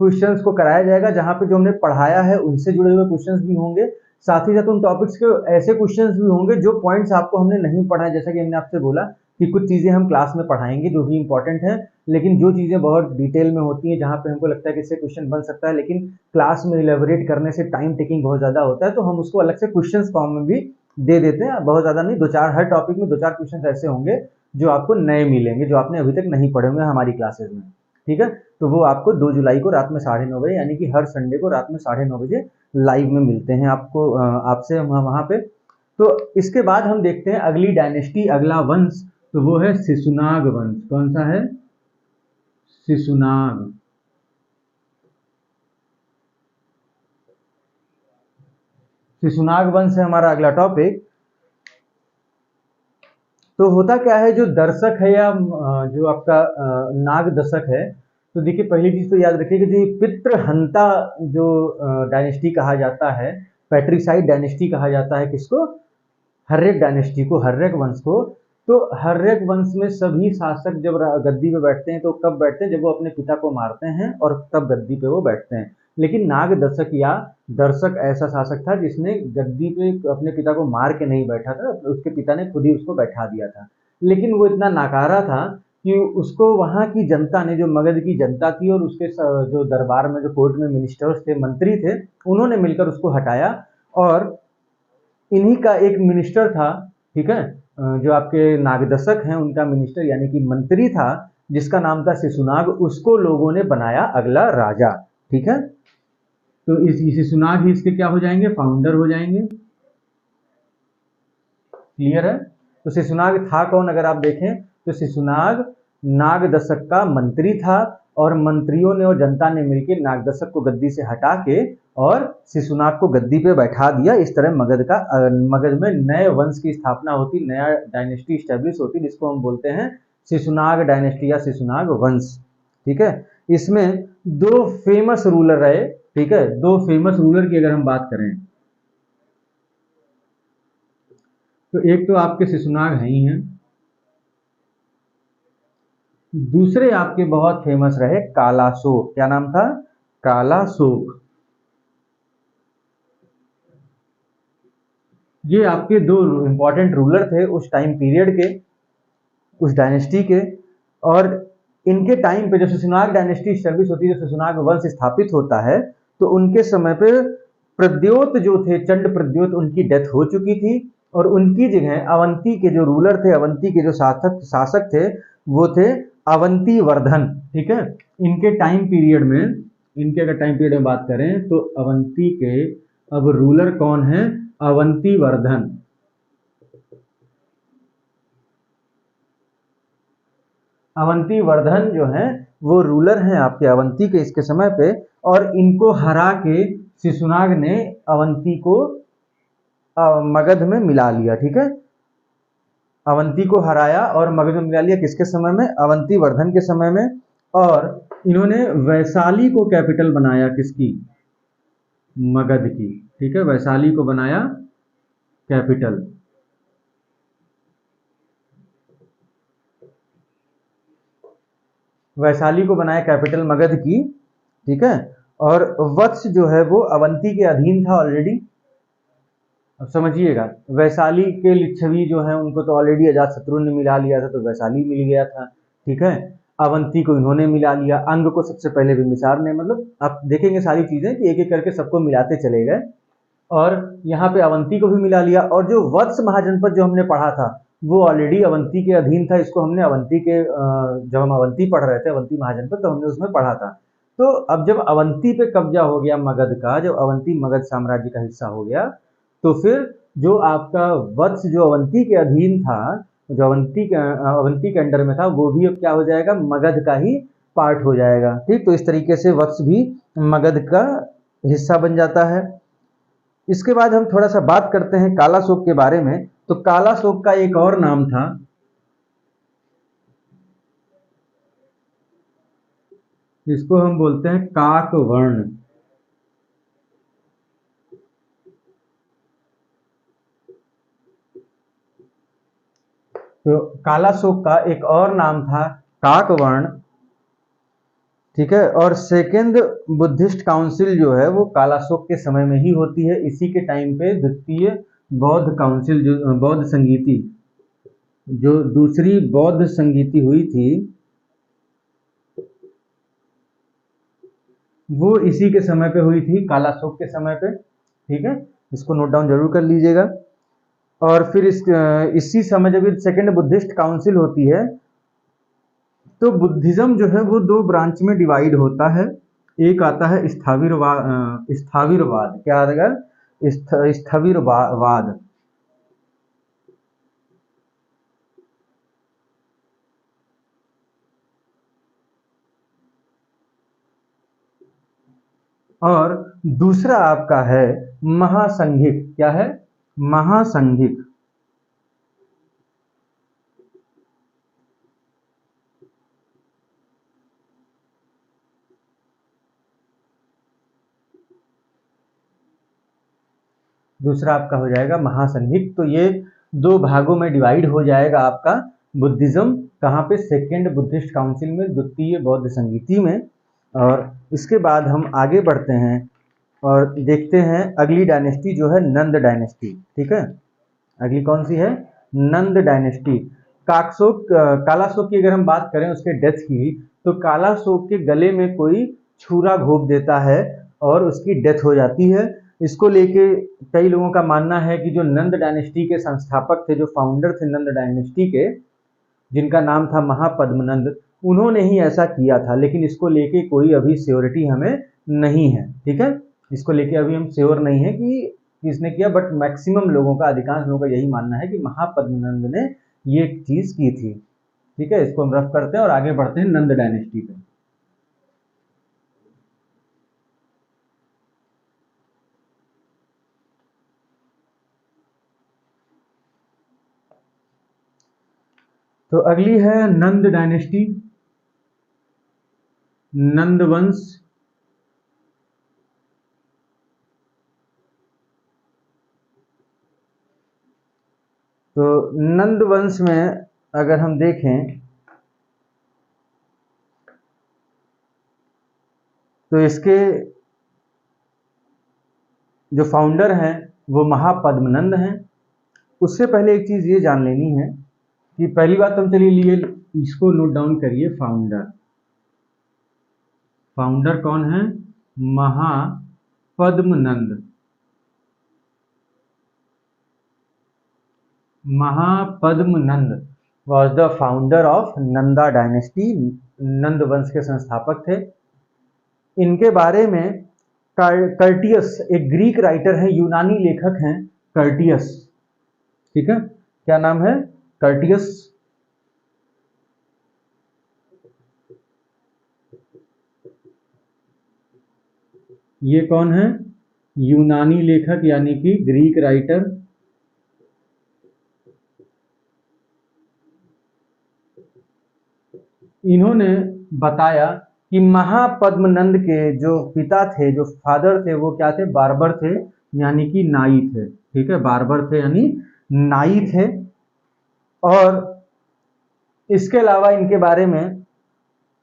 क्वेश्चंस को कराया जाएगा, जहां पे जो हमने पढ़ाया है उनसे जुड़े हुए क्वेश्चंस भी होंगे, साथ ही साथ उन टॉपिक्स के ऐसे क्वेश्चंस भी होंगे जो पॉइंट्स आपको हमने नहीं पढ़ा है। जैसा कि हमने आपसे बोला कि कुछ चीजें हम क्लास में पढ़ाएंगे जो भी इंपॉर्टेंट है, लेकिन जो चीजें बहुत डिटेल में होती हैं, जहां पे हमको लगता है कि इससे क्वेश्चन बन सकता है, लेकिन क्लास में इलेबोरेट करने से टाइम टेकिंग बहुत ज्यादा होता है, तो हम उसको अलग से क्वेश्चन फॉर्म में भी दे देते हैं, बहुत ज़्यादा नहीं, 2-4 हर टॉपिक में 2-4 क्वेश्चन ऐसे होंगे जो आपको नए मिलेंगे, जो आपने अभी तक नहीं पढ़े होंगे हमारी क्लासेस में, ठीक है। तो वो आपको 2 जुलाई को रात में 9:30 बजे, यानी कि हर संडे को रात में 9:30 बजे लाइव में मिलते हैं आपको, आपसे हम वहाँ पे। तो इसके बाद हम देखते हैं अगली डायनेस्टी, अगला वंश, तो वो है शिशुनाग वंश। कौन सा है? शिशुनाग। शिशुनाग वंश है हमारा अगला टॉपिक। तो होता क्या है, जो दर्शक है या जो आपका नाग दशक है, तो देखिए पहली चीज तो याद रखिए कि जो पितृहंता जो डायनेस्टी कहा जाता है, पैट्रिसाइड डायनेस्टी कहा जाता है किसको? हर्यक डायनेस्टी को, हर्यक वंश को। तो हर्यक वंश में सभी शासक जब गद्दी पे बैठते हैं तो कब बैठते हैं? जब वो अपने पिता को मारते हैं और तब गद्दी पे वो बैठते हैं। लेकिन नाग दशक या दर्शक ऐसा शासक था जिसने गद्दी पे अपने पिता को मार के नहीं बैठा था, उसके पिता ने खुद ही उसको बैठा दिया था। लेकिन वो इतना नाकारा था कि उसको वहाँ की जनता ने, जो मगध की जनता थी और उसके जो दरबार में जो कोर्ट में मिनिस्टर्स थे, मंत्री थे, उन्होंने मिलकर उसको हटाया। और इन्हीं का एक मिनिस्टर था, ठीक है, जो आपके नागदशक हैं उनका मिनिस्टर यानी कि मंत्री था, जिसका नाम था शिशुनाग, उसको लोगों ने बनाया अगला राजा, ठीक है। तो इस शिशुनाग ही इसके क्या हो जाएंगे? फाउंडर हो जाएंगे। क्लियर है? तो शिशुनाग था कौन? अगर आप देखें तो शिशुनाग नागदशक का मंत्री था, और मंत्रियों ने और जनता ने मिलकर नागदशक को गद्दी से हटा के और शिशुनाग को गद्दी पे बैठा दिया। इस तरह मगध में नए वंश की स्थापना होती, नया डायनेस्टी स्टैब्लिश होती, जिसको हम बोलते हैं शिशुनाग डायनेस्टी या शिशुनाग वंश, ठीक है। इसमें 2 फेमस रूलर रहे, ठीक है। 2 फेमस रूलर की अगर हम बात करें तो एक तो आपके शिशुनाग हैं ही हैं, दूसरे आपके बहुत फेमस रहे कालाशोक। क्या नाम था? कालाशोक। ये आपके 2 इंपॉर्टेंट रूलर थे उस टाइम पीरियड के, उस डायनेस्टी के। और इनके टाइम पे जब शिशुनाग डायनेस्टी स्टैब्लिश होती है, जब शिशुनाग वंश स्थापित होता है, तो उनके समय पे प्रद्योत जो थे, चंड प्रद्योत, उनकी डेथ हो चुकी थी। और उनकी जगह अवंती के जो रूलर थे, अवंती के जो शासक थे, वो थे अवंती वर्धन, ठीक है। इनके टाइम पीरियड में, इनके अगर टाइम पीरियड में बात करें तो अवंती के अब रूलर कौन है? अवंती वर्धन। अवंती वर्धन जो हैं वो रूलर हैं आपके अवंती के इसके समय पे। और इनको हरा के शिशुनाग ने अवंती को मगध में मिला लिया, ठीक है। अवंती को हराया और मगध में मिला लिया, किसके समय में? अवंती वर्धन के समय में। और इन्होंने वैशाली को कैपिटल बनाया, किसकी? मगध की, ठीक है। वैशाली को बनाया कैपिटल। वैशाली को बनाया कैपिटल मगध की, ठीक है। और वत्स जो है वो अवंती के अधीन था ऑलरेडी। अब समझिएगा, वैशाली के लिच्छवी जो हैं उनको तो ऑलरेडी अजातशत्रु ने मिला लिया था, तो वैशाली मिल गया था, ठीक है। अवंती को इन्होंने मिला लिया, अंग को सबसे पहले बिंबिसार ने, मतलब आप देखेंगे सारी चीजें कि एक एक करके सबको मिलाते चले गए। और यहाँ पे अवंती को भी मिला लिया। और जो वत्स महाजनपद जो हमने पढ़ा था वो ऑलरेडी अवंती के अधीन था। इसको हमने अवंती के जब हम अवंती पढ़ रहे थे, अवंती महाजनपद, तो हमने उसमें पढ़ा था। तो अब जब अवंती पे कब्जा हो गया मगध का, जब अवंती मगध साम्राज्य का हिस्सा हो गया, तो फिर जो आपका वत्स जो अवंती के अधीन था, जो अवंती के अंडर में था, वो भी अब क्या हो जाएगा? मगध का ही पार्ट हो जाएगा, ठीक। तो इस तरीके से वत्स भी मगध का हिस्सा बन जाता है। इसके बाद हम थोड़ा सा बात करते हैं कालाशोक के बारे में। तो कालाशोक का एक और नाम था, इसको हम बोलते हैं काकवर्ण। तो कालाशोक का एक और नाम था काकवर्ण, ठीक है। और सेकेंड बुद्धिस्ट काउंसिल जो है वो कालाशोक के समय में ही होती है। इसी के टाइम पे द्वितीय बौद्ध काउंसिल, जो बौद्ध संगीति, जो दूसरी बौद्ध संगीति हुई थी, वो इसी के समय पे हुई थी, कालाशोक के समय पे, ठीक है। इसको नोट डाउन जरूर कर लीजिएगा। और फिर इसी समय जब ये सेकेंड बुद्धिस्ट काउंसिल होती है तो बुद्धिज्म जो है वो दो ब्रांच में डिवाइड होता है। एक आता है स्थविरवाद, क्या आएगा? स्थविरवाद। और दूसरा आपका है महासंघिक। क्या है? महासंघिक। दूसरा आपका हो जाएगा महासंघिक। तो ये दो भागों में डिवाइड हो जाएगा आपका बुद्धिज्म। कहाँ पे? सेकेंड बुद्धिस्ट काउंसिल में, द्वितीय बौद्ध संगीति में। और इसके बाद हम आगे बढ़ते हैं और देखते हैं अगली डायनेस्टी जो है नंद डायनेस्टी। ठीक है, अगली कौन सी है? नंद डायनेस्टी। कालाशोक की अगर हम बात करें उसके डेथ की, तो कालाशोक के गले में कोई छुरा घोंप देता है और उसकी डेथ हो जाती है। इसको लेके कई लोगों का मानना है कि जो नंद डायनेस्टी के संस्थापक थे, जो फाउंडर थे नंद डायनेस्टी के, जिनका नाम था महापद्मनंद, उन्होंने ही ऐसा किया था। लेकिन इसको लेके कोई अभी श्योरिटी हमें नहीं है। ठीक है, इसको लेके अभी हम श्योर नहीं है कि किसने किया, बट मैक्सिमम लोगों का, अधिकांश लोगों का यही मानना है कि महापद्मनंद ने ये चीज की थी। ठीक है, इसको हम रफ करते हैं और आगे बढ़ते हैं नंद डायनेस्टी पे। तो अगली है नंद डायनेस्टी, नंद वंश। तो नंद वंश में अगर हम देखें तो इसके जो फाउंडर हैं वो महापद्मनंद हैं। उससे पहले एक चीज ये जान लेनी है कि पहली बात तो चलिए लिए इसको नोट डाउन करिए। फाउंडर, फाउंडर कौन है? Mahapadmananda. Mahapadmananda was the founder of Nanda dynasty. Nanda वंश के संस्थापक थे। इनके बारे में कर्टियस, एक ग्रीक राइटर है, यूनानी लेखक हैं कर्टियस। ठीक है, क्या नाम है? कर्टियस। ये कौन है? यूनानी लेखक यानी कि ग्रीक राइटर। इन्होंने बताया कि महापद्मनंद के जो पिता थे, जो फादर थे, वो क्या थे? बार्बर थे, यानी कि नाई थे। ठीक है, बार्बर थे यानी नाई थे। और इसके अलावा इनके बारे में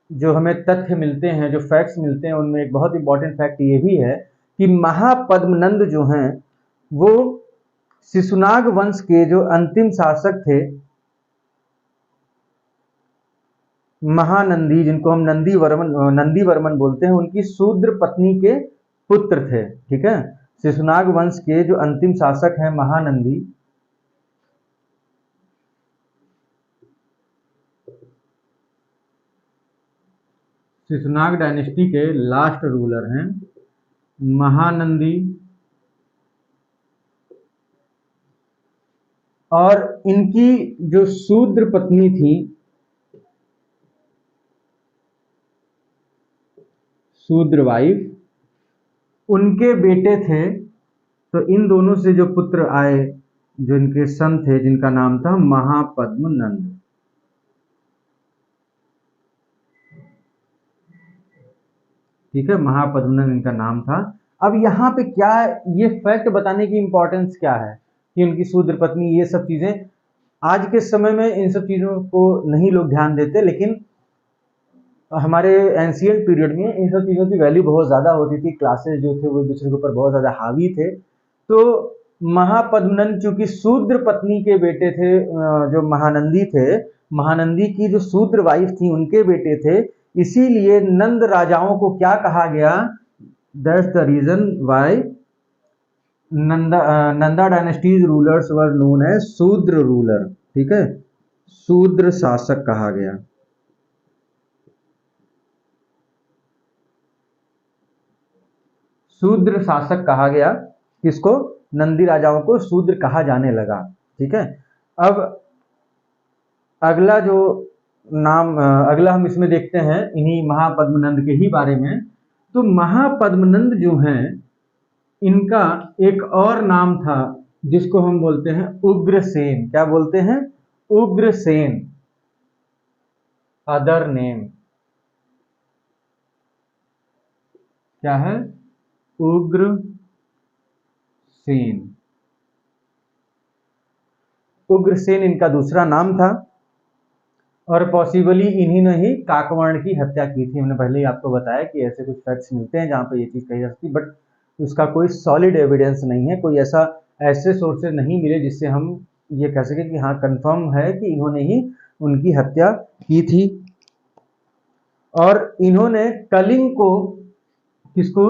जो हमें तथ्य मिलते हैं, जो फैक्ट्स मिलते हैं, उनमें एक बहुत इंपॉर्टेंट फैक्ट ये भी है कि महापद्मनंद जो हैं वो शिशुनाग वंश के जो अंतिम शासक थे, महानंदी, जिनको हम नंदी वर्मन बोलते हैं, उनकी शूद्र पत्नी के पुत्र थे। ठीक है, शिशुनाग वंश के जो अंतिम शासक हैं महानंदी, शिशुनाग डायनेस्टी के लास्ट रूलर हैं महानंदी। और इनकी जो शूद्र पत्नी थी, शूद्र वाइफ, उनके बेटे थे। तो इन दोनों से जो पुत्र आए, जो इनके सन थे, जिनका नाम था महापद्मनंद। ठीक है, महापद्मनंद इनका नाम था। अब यहाँ पे क्या, ये फैक्ट बताने की इंपॉर्टेंस क्या है कि उनकी शूद्र पत्नी, ये सब चीजें आज के समय में इन सब चीजों को नहीं लोग ध्यान देते, लेकिन हमारे एंशियंट पीरियड में इन सब चीज़ों की वैल्यू बहुत ज़्यादा होती थी। क्लासेस जो थे वो एक दूसरे के ऊपर बहुत ज़्यादा हावी थे। तो महापद्मनंद चूंकि शूद्र पत्नी के बेटे थे, जो महानंदी थे, महानंदी की जो शूद्र वाइफ थी उनके बेटे थे, इसीलिए नंद राजाओं को क्या कहा गया? That's the reason why Nanda dynasties rulers were known as Shudra ruler, ठीक है, शूद्र शासक कहा गया। शूद्र शासक कहा गया किसको? नंदी राजाओं को शूद्र कहा जाने लगा, ठीक है। अब अगला जो अगला हम इसमें देखते हैं इन्हीं महापद्मनंद के ही बारे में। तो महापद्मनंद जो हैं इनका एक और नाम था जिसको हम बोलते हैं उग्रसेन। क्या बोलते हैं? उग्रसेन, अदर नेम क्या है? उग्रसेन। उग्रसेन इनका दूसरा नाम था और पॉसिबली इन्हीं ने ही काकवर्ण की हत्या की थी। हमने पहले ही आपको बताया कि ऐसे कुछ फैक्ट्स मिलते हैं जहां पे ये चीज कही जा सकती, बट उसका कोई सॉलिड एविडेंस नहीं है, कोई ऐसे सोर्सेज नहीं मिले जिससे हम ये कह सके कि हाँ कंफर्म है कि इन्होंने ही उनकी हत्या की थी। और इन्होंने कलिंग को, किसको?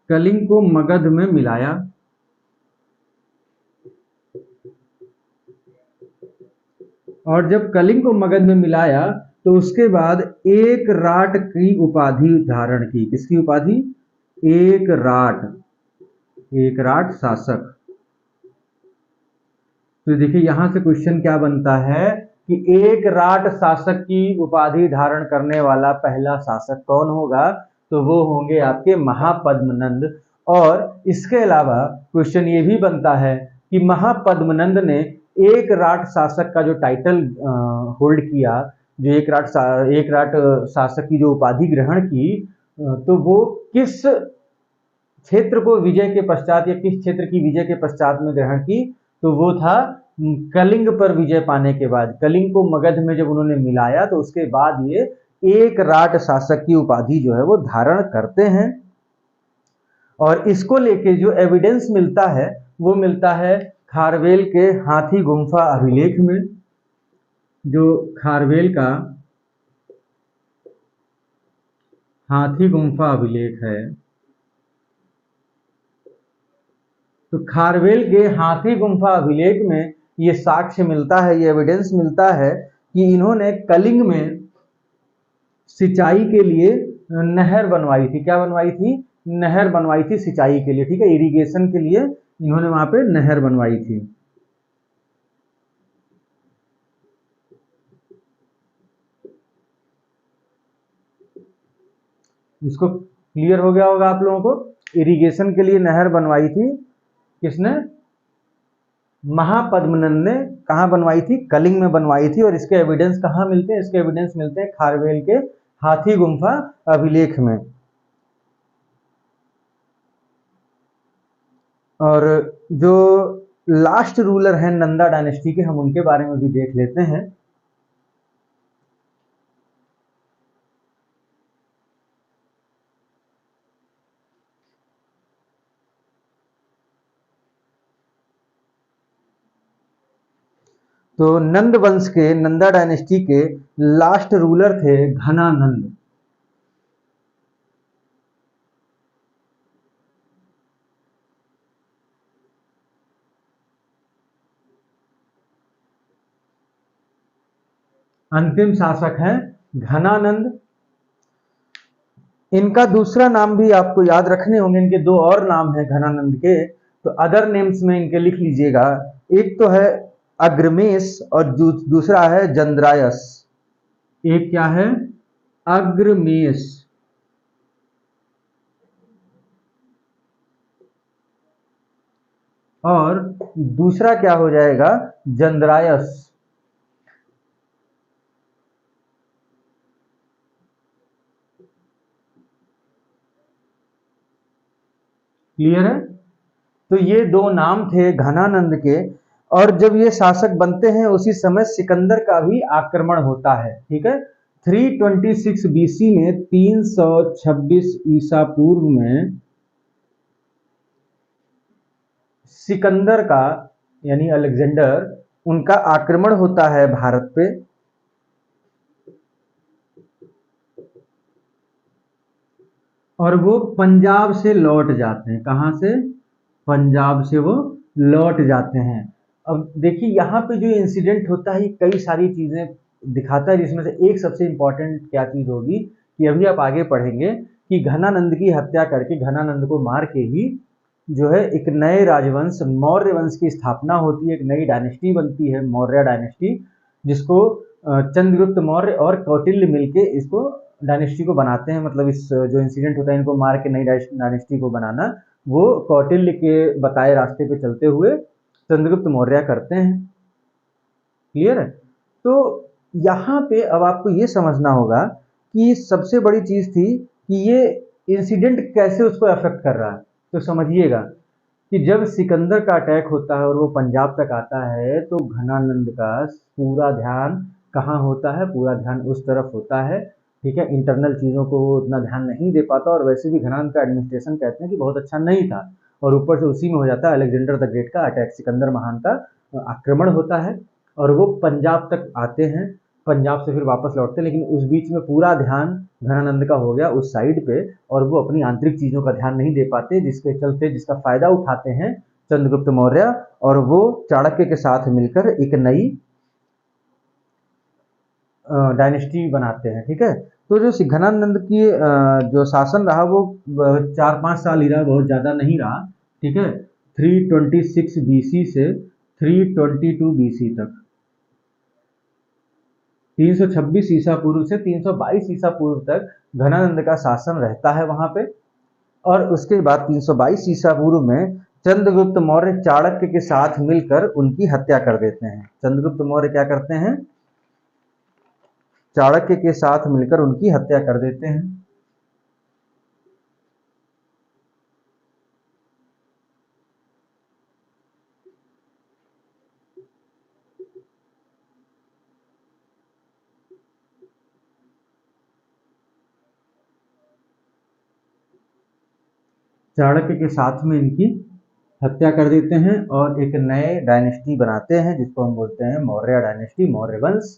कलिंग को मगध में मिलाया और जब कलिंग को मगध में मिलाया तो उसके बाद एक राट की उपाधि धारण की। किसकी उपाधि? एक राट शासक। तो देखिए यहां से क्वेश्चन क्या बनता है कि एक राट शासक की उपाधि धारण करने वाला पहला शासक कौन होगा? तो वो होंगे आपके महापद्मनंद। और इसके अलावा क्वेश्चन ये भी बनता है कि महापद्मनंद ने एक राट शासक का जो टाइटल होल्ड किया, जो एक राट शासक की जो उपाधि ग्रहण की, तो वो किस क्षेत्र को विजय के पश्चात या किस क्षेत्र की विजय के पश्चात में ग्रहण की? तो वो था कलिंग पर विजय पाने के बाद। कलिंग को मगध में जब उन्होंने मिलाया तो उसके बाद ये एक राट शासक की उपाधि जो है वो धारण करते हैं। और इसको लेके जो एविडेंस मिलता है वो मिलता है खारवेल के हाथी गुम्फा अभिलेख में। जो खारवेल का हाथी गुम्फा अभिलेख है, तो खारवेल के हाथी गुम्फा अभिलेख में ये साक्ष्य मिलता है, ये एविडेंस मिलता है कि इन्होंने कलिंग में सिंचाई के लिए नहर बनवाई थी। क्या बनवाई थी? नहर बनवाई थी सिंचाई के लिए, ठीक है, इरिगेशन के लिए इन्होंने वहां पे नहर बनवाई थी। इसको क्लियर हो गया होगा आप लोगों को। इरिगेशन के लिए नहर बनवाई थी किसने? महापद्मनंद ने। कहां बनवाई थी? कलिंग में बनवाई थी। और इसके एविडेंस कहां मिलते हैं? इसके एविडेंस मिलते हैं खारवेल के हाथी गुम्फा अभिलेख में। और जो लास्ट रूलर हैं नंदा डायनेस्टी के, हम उनके बारे में भी देख लेते हैं। तो नंद वंश के, नंदा डायनेस्टी के लास्ट रूलर थे घनानंद। अंतिम शासक हैं घनानंद। इनका दूसरा नाम भी आपको याद रखने होंगे, इनके दो और नाम हैं घनानंद के, तो अदर नेम्स में इनके लिख लीजिएगा। एक तो है अग्रमेश और दूसरा है जंद्रायस। एक क्या है? अग्रमेश और दूसरा क्या हो जाएगा? जंद्रायस। क्लियर है? तो ये दो नाम थे घनानंद के। और जब ये शासक बनते हैं उसी समय सिकंदर का भी आक्रमण होता है, ठीक है। 326 बीसी में, 326 ईसा पूर्व में सिकंदर का, यानी अलेक्जेंडर, उनका आक्रमण होता है भारत पे। और वो पंजाब से लौट जाते हैं। कहाँ से? पंजाब से वो लौट जाते हैं। अब देखिए यहाँ पे जो इंसिडेंट होता है, कई सारी चीजें दिखाता है, जिसमें से एक सबसे इम्पोर्टेंट क्या चीज होगी कि अभी आप आगे पढ़ेंगे कि घनानंद की हत्या करके, घनानंद को मार के ही जो है एक नए राजवंश मौर्य वंश की स्थापना होती है, एक नई डायनेस्टी बनती है, मौर्य डायनेस्टी, जिसको चंद्रगुप्त मौर्य और कौटिल्य मिलके इसको डायनेस्टी को बनाते हैं। मतलब इस जो इंसिडेंट होता है, इनको मार के नई डायनेस्टी को बनाना, वो कौटिल्य के बताए रास्ते पे चलते हुए चंद्रगुप्त मौर्य करते हैं। क्लियर है? तो यहाँ पे अब आपको ये समझना होगा कि सबसे बड़ी चीज थी कि ये इंसिडेंट कैसे उसको अफेक्ट कर रहा है। तो समझिएगा कि जब सिकंदर का अटैक होता है और वो पंजाब तक आता है, तो घनानंद का पूरा ध्यान कहाँ होता है? पूरा ध्यान उस तरफ होता है। ठीक है, इंटरनल चीज़ों को वो उतना ध्यान नहीं दे पाता, और वैसे भी घनानंद का एडमिनिस्ट्रेशन कहते हैं कि बहुत अच्छा नहीं था, और ऊपर से उसी में हो जाता है अलेक्जेंडर द ग्रेट का अटैक, सिकंदर महान का आक्रमण होता है, और वो पंजाब तक आते हैं, पंजाब से फिर वापस लौटते हैं। लेकिन उस बीच में पूरा ध्यान घनानंद का हो गया उस साइड पे, और वो अपनी आंतरिक चीज़ों का ध्यान नहीं दे पाते, जिसके चलते जिसका फ़ायदा उठाते हैं चंद्रगुप्त मौर्य, और वो चाणक्य के साथ मिलकर एक नई डायनेस्टी बनाते हैं। ठीक है, तो जो घनानंद की जो शासन रहा वो 4-5 साल ही रहा, बहुत ज़्यादा नहीं रहा। ठीक है, 326 BC से 322 BC तक, 326 ईसा पूर्व से 322 ईसा पूर्व तक घनानंद का शासन रहता है वहां पे। और उसके बाद 322 ईसा पूर्व में चंद्रगुप्त मौर्य चाणक्य के साथ मिलकर उनकी हत्या कर देते हैं। चंद्रगुप्त मौर्य क्या करते हैं? चाणक्य के साथ मिलकर उनकी हत्या कर देते हैं। चाणक्य के साथ में इनकी हत्या कर देते हैं और एक नए डायनेस्टी बनाते हैं, जिसको हम बोलते हैं मौर्य डायनेस्टी, मौर्य वंश।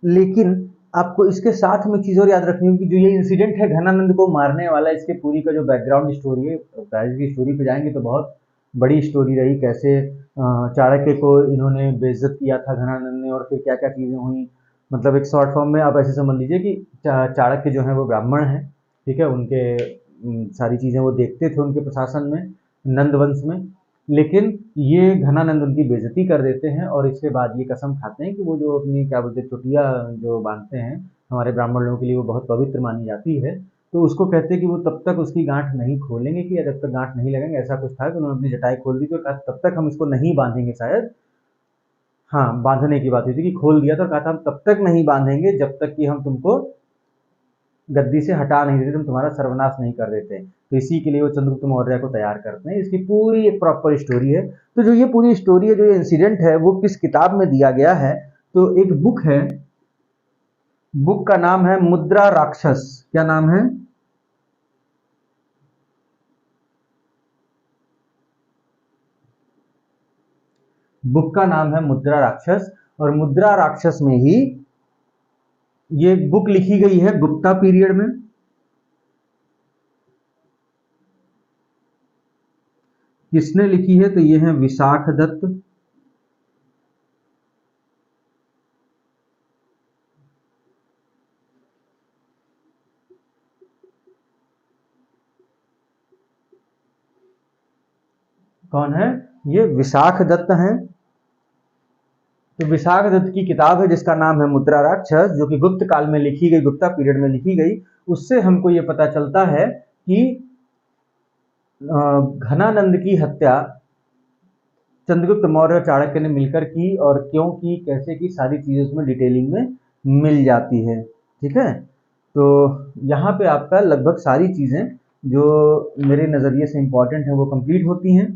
लेकिन आपको इसके साथ में चीज़ और याद रखनी होगी, जो ये इंसिडेंट है घनानंद को मारने वाला, इसके पूरी का जो बैकग्राउंड स्टोरी है, प्राइज की स्टोरी पे जाएंगे तो बहुत बड़ी स्टोरी रही, कैसे चाणक्य को इन्होंने बेइज्जत किया था घनानंद ने, और फिर क्या क्या चीज़ें हुई। मतलब एक शॉर्ट फॉर्म में आप ऐसे समझ लीजिए कि चाणक्य जो है वो ब्राह्मण है। ठीक है, उनके सारी चीज़ें वो देखते थे उनके प्रशासन में, नंद वंश में। लेकिन ये घनानंद उनकी बेइज्जती कर देते हैं, और इसके बाद ये कसम खाते हैं कि वो जो अपनी क्या बोलते हैं चुटिया जो बांधते हैं हमारे ब्राह्मण लोगों के लिए, वो बहुत पवित्र मानी जाती है। तो उसको कहते हैं कि वो तब तक उसकी गांठ नहीं खोलेंगे, कि जब तक गांठ नहीं लगेंगे, ऐसा कुछ था कि उन्होंने अपनी जटाई खोल दी, तो कहा तब तक हम इसको नहीं बांधेंगे शायद। हाँ, बांधने की बात हुई थी कि खोल दिया, तो कहा था हम तब तक नहीं बांधेंगे जब तक कि हम तुमको गद्दी से हटा नहीं देते, तुम तुम्हारा सर्वनाश नहीं कर देते। तो इसी के लिए वो चंद्रगुप्त मौर्य को तैयार करते हैं। इसकी पूरी एक प्रॉपर स्टोरी है। तो जो ये पूरी स्टोरी है, जो ये इंसिडेंट है, वो किस किताब में दिया गया है? तो एक बुक है, बुक का नाम है मुद्रा राक्षस। क्या नाम है? बुक का नाम है मुद्रा राक्षस, और मुद्रा राक्षस में ही ये बुक लिखी गई है गुप्ता पीरियड में। किसने लिखी है? तो ये है विशाख दत्त। कौन है? ये विशाख दत्त हैं। तो विशाख दत्त की किताब है जिसका नाम है मुद्रा राक्षस, जो कि गुप्त काल में लिखी गई, गुप्ता पीरियड में लिखी गई। उससे हमको ये पता चलता है कि घनानंद की हत्या चंद्रगुप्त मौर्य और चाणक्य ने मिलकर की, और क्यों की, कैसे की, सारी चीजें उसमें डिटेलिंग में मिल जाती है। ठीक है, तो यहाँ पे आपका लगभग सारी चीजें जो मेरे नज़रिए से इम्पोर्टेंट है वो कंप्लीट होती हैं।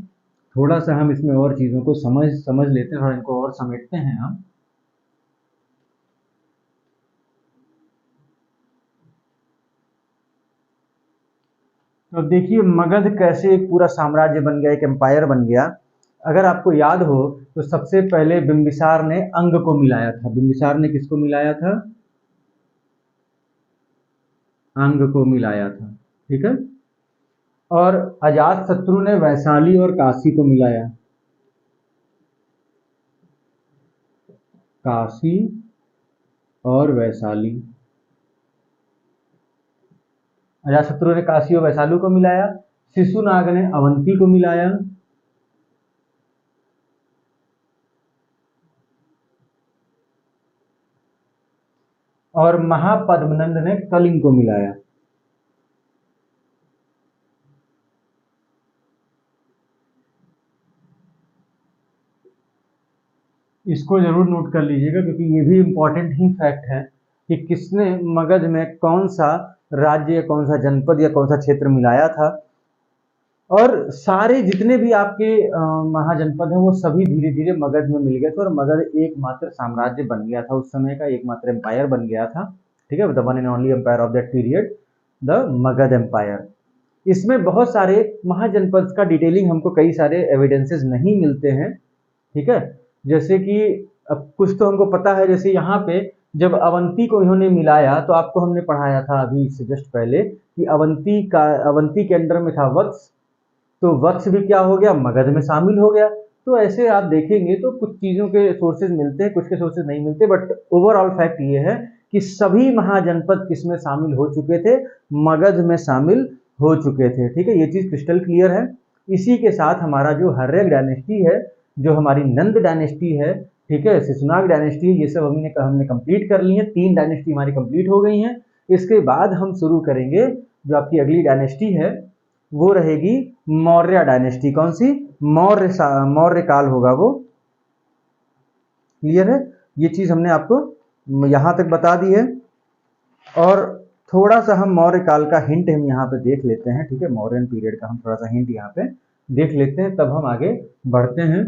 थोड़ा सा हम इसमें और चीज़ों को समझ लेते हैं, थोड़ा इनको और समेटते हैं हम। तो देखिए मगध कैसे एक पूरा साम्राज्य बन गया, एक एम्पायर बन गया। अगर आपको याद हो तो सबसे पहले बिंबिसार ने अंग को मिलाया था। बिंबिसार ने किसको मिलाया था? अंग को मिलाया था। ठीक है। और अजात शत्रु ने वैशाली और काशी को मिलाया, काशी और वैशाली। अजातशत्रु ने काशी और वैशाली को मिलाया। शिशुनाग ने अवंती को मिलाया। और महापद्मनंद ने कलिंग को मिलाया। इसको जरूर नोट कर लीजिएगा क्योंकि ये भी इंपॉर्टेंट ही फैक्ट है कि किसने मगध में कौन सा राज्य या कौन सा जनपद या कौन सा क्षेत्र मिलाया था। और सारे जितने भी आपके महाजनपद हैं वो सभी धीरे धीरे मगध में मिल गए थे और मगध एकमात्र साम्राज्य बन गया था, उस समय का एकमात्र एम्पायर बन गया था। ठीक है, the one and only empire of that period, the Magadha empire. इसमें बहुत सारे महाजनपद का डिटेलिंग हमको कई सारे एविडेंसेस नहीं मिलते हैं। ठीक है, जैसे कि अब कुछ तो हमको पता है, जैसे यहाँ पे जब अवंती को इन्होंने मिलाया तो आपको हमने पढ़ाया था अभी इससे जस्ट पहले कि अवंती के अंडर में था वत्स, तो वत्स भी क्या हो गया, मगध में शामिल हो गया। तो ऐसे आप देखेंगे तो कुछ चीज़ों के सोर्सेज मिलते हैं, कुछ के सोर्सेज नहीं मिलते, बट ओवरऑल फैक्ट ये है कि सभी महाजनपद किसमें शामिल हो चुके थे, मगध में शामिल हो चुके थे। ठीक है, ये चीज़ क्रिस्टल क्लियर है। इसी के साथ हमारा जो हर्यक डायनेस्टी है, जो हमारी नंद डायनेस्टी है, ठीक है, शिशुनाग डायनेस्टी है, ये सब हमने कंप्लीट कर ली है। 3 डायनेस्टी हमारी कंप्लीट हो गई हैं। इसके बाद हम शुरू करेंगे जो आपकी अगली डायनेस्टी है वो रहेगी मौर्य डायनेस्टी। कौन सी? मौर्य काल होगा वो। क्लियर है, ये चीज हमने आपको यहां तक बता दी है। और थोड़ा सा हम मौर्य काल का हिंट हम यहाँ पे देख लेते हैं। ठीक है, मौर्यन पीरियड का हम थोड़ा सा हिंट यहाँ पे देख लेते हैं, तब हम आगे बढ़ते हैं।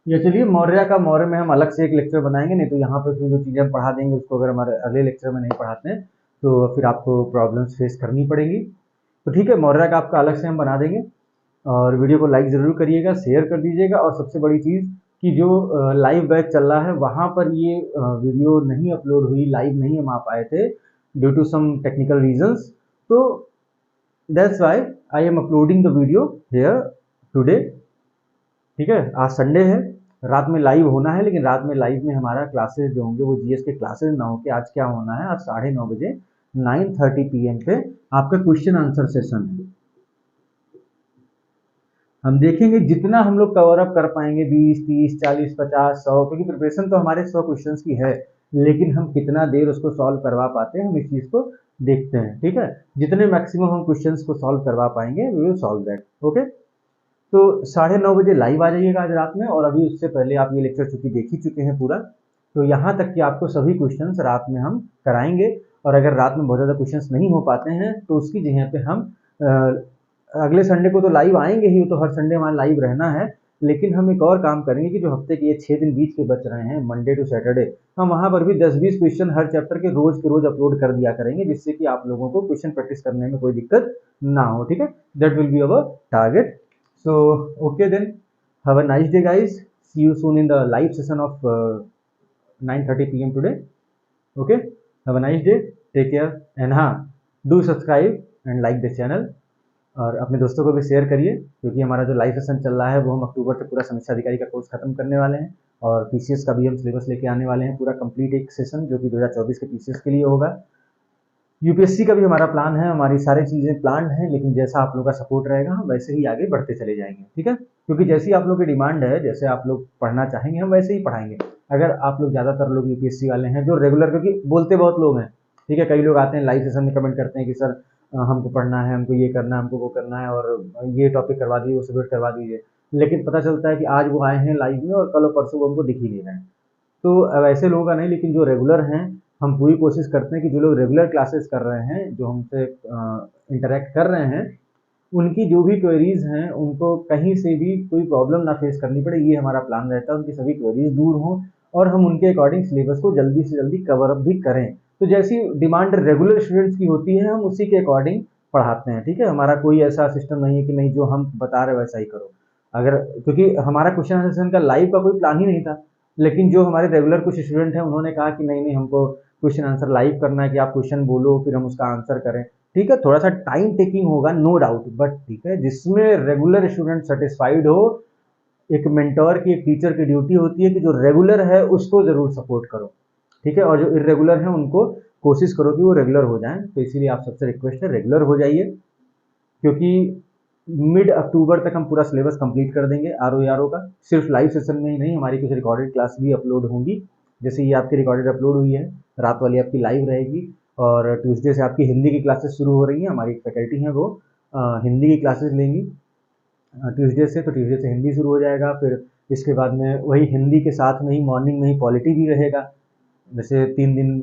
ये चलिए, मौर्य में हम अलग से एक लेक्चर बनाएंगे, नहीं तो यहाँ पे फिर जो चीजें हम पढ़ा देंगे उसको अगर हमारे अगले लेक्चर में नहीं पढ़ाते हैं तो फिर आपको प्रॉब्लम्स फेस करनी पड़ेगी। तो ठीक है, मौर्य का आपका अलग से हम बना देंगे। और वीडियो को लाइक ज़रूर करिएगा, शेयर कर दीजिएगा। और सबसे बड़ी चीज़ कि जो लाइव बैच चल रहा है वहाँ पर ये वीडियो नहीं अपलोड हुई, लाइव नहीं हम आ पाए थे due to some technical reasons, तो that's why I am uploading the video here today. ठीक है, आज संडे है, रात में लाइव होना है, लेकिन रात में लाइव में हमारा क्लासेस जो होंगे वो जीएस के क्लासेस ना होके आज क्या होना है, आज 9:30 बजे 9:30 PM पे आपका क्वेश्चन आंसर सेशन है। हम देखेंगे जितना हम लोग कवर अप कर पाएंगे, 20, 30, 40, 50, 100, क्योंकि प्रिपरेशन तो हमारे 100 क्वेश्चंस की है, लेकिन हम कितना देर उसको सॉल्व करवा पाते हैं, हम इस चीज़ को देखते हैं। ठीक है, जितने मैक्सिमम हम क्वेश्चंस को सॉल्व करवा पाएंगे we will solve that. Okay, तो 9:30 बजे लाइव आ जाइएगा आज रात में। और अभी उससे पहले आप ये लेक्चर चूंकि देख ही चुके हैं पूरा, तो यहाँ तक कि आपको सभी क्वेश्चंस रात में हम कराएंगे। और अगर रात में बहुत ज़्यादा क्वेश्चंस नहीं हो पाते हैं तो उसकी जगह पे हम अगले संडे को तो लाइव आएंगे ही, तो हर संडे हमारा लाइव रहना है, लेकिन हम एक और काम करेंगे कि जो हफ्ते के ये 6 दिन बीच के बच रहे हैं, मंडे टू सैटरडे, हम वहाँ पर भी 10-20 क्वेश्चन हर चैप्टर के रोज अपलोड कर दिया करेंगे, जिससे कि आप लोगों को क्वेश्चन प्रैक्टिस करने में कोई दिक्कत ना हो। ठीक है, that will be our target. So, okay then, have a nice day guys. See you soon in the live session of 9:30 PM today. Okay, have a nice day. Take care and हाँ, do subscribe and like the channel. और अपने दोस्तों को भी share करिए, क्योंकि हमारा जो लाइव सेशन चल रहा है वो हम अक्टूबर से पूरा समीक्षा अधिकारी का कोर्स खत्म करने वाले हैं और पीसीएस का भी हम सिलेबस लेके आने वाले हैं, पूरा कंप्लीट एक सेशन जो कि 2024 के पीसीएस के लिए होगा। यूपीएससी का भी हमारा प्लान है, हमारी सारी चीज़ें प्लान हैं, लेकिन जैसा आप लोग का सपोर्ट रहेगा हम वैसे ही आगे बढ़ते चले जाएंगे। ठीक है, क्योंकि जैसी आप लोग की डिमांड है, जैसे आप लोग पढ़ना चाहेंगे हम वैसे ही पढ़ाएंगे। अगर आप लोग ज़्यादातर लोग यूपीएससी वाले हैं जो रेगुलर, क्योंकि बोलते बहुत लोग हैं, ठीक है, कई लोग आते हैं लाइव सेशन में कमेंट करते हैं कि सर हमको पढ़ना है, हमको ये करना है, हमको वो करना है, और ये टॉपिक करवा दीजिए, वो सब्जेक्ट करवा दीजिए, लेकिन पता चलता है कि आज वो आए हैं लाइव में और कल परसों वो हमको दिख ही नहीं रहे हैं। तो वैसे लोगों का नहीं, लेकिन जो रेगुलर हैं हम पूरी कोशिश करते हैं कि जो लोग रेगुलर क्लासेस कर रहे हैं, जो हमसे इंटरेक्ट कर रहे हैं, उनकी जो भी क्वेरीज हैं उनको कहीं से भी कोई प्रॉब्लम ना फेस करनी पड़े, ये हमारा प्लान रहता है। उनकी सभी क्वेरीज दूर हों और हम उनके अकॉर्डिंग सिलेबस को जल्दी से जल्दी कवर अप भी करें। तो जैसी डिमांड रेगुलर स्टूडेंट्स की होती है हम उसी के अकॉर्डिंग पढ़ाते हैं। ठीक है, हमारा कोई ऐसा सिस्टम नहीं है कि नहीं जो हम बता रहे वैसा ही करो। अगर, क्योंकि हमारा क्वेश्चन आंसर सेशन का लाइव का कोई प्लान ही नहीं था, लेकिन जो हमारे रेगुलर कुछ स्टूडेंट हैं उन्होंने कहा कि नहीं हमको क्वेश्चन आंसर लाइव करना है कि आप क्वेश्चन बोलो फिर हम उसका आंसर करें, ठीक है, थोड़ा सा टाइम टेकिंग होगा नो डाउट, बट ठीक है, जिसमें रेगुलर स्टूडेंट सेटिस्फाइड हो। एक मेंटोर की, एक टीचर की ड्यूटी होती है कि जो रेगुलर है उसको जरूर सपोर्ट करो, ठीक है, और जो इरेगुलर है उनको कोशिश करो कि वो रेगुलर हो जाएं। तो इसीलिए आप सबसे रिक्वेस्ट है रेगुलर हो जाइए, क्योंकि मिड अक्टूबर तक हम पूरा सिलेबस कंप्लीट कर देंगे आर ओ का। सिर्फ लाइव सेशन में ही नहीं, हमारी कुछ रिकॉर्डेड क्लास भी अपलोड होंगी, जैसे ये आपकी रिकॉर्डेड अपलोड हुई है, रात वाली आपकी लाइव रहेगी। और ट्यूसडे से आपकी हिंदी की क्लासेस शुरू हो रही हैं, हमारी फैकल्टी हैं वो हिंदी की क्लासेस लेंगी ट्यूसडे से, तो ट्यूसडे से हिंदी शुरू हो जाएगा। फिर इसके बाद में वही हिंदी के साथ में ही मॉर्निंग में ही पॉलिटी भी रहेगा, जैसे 3 दिन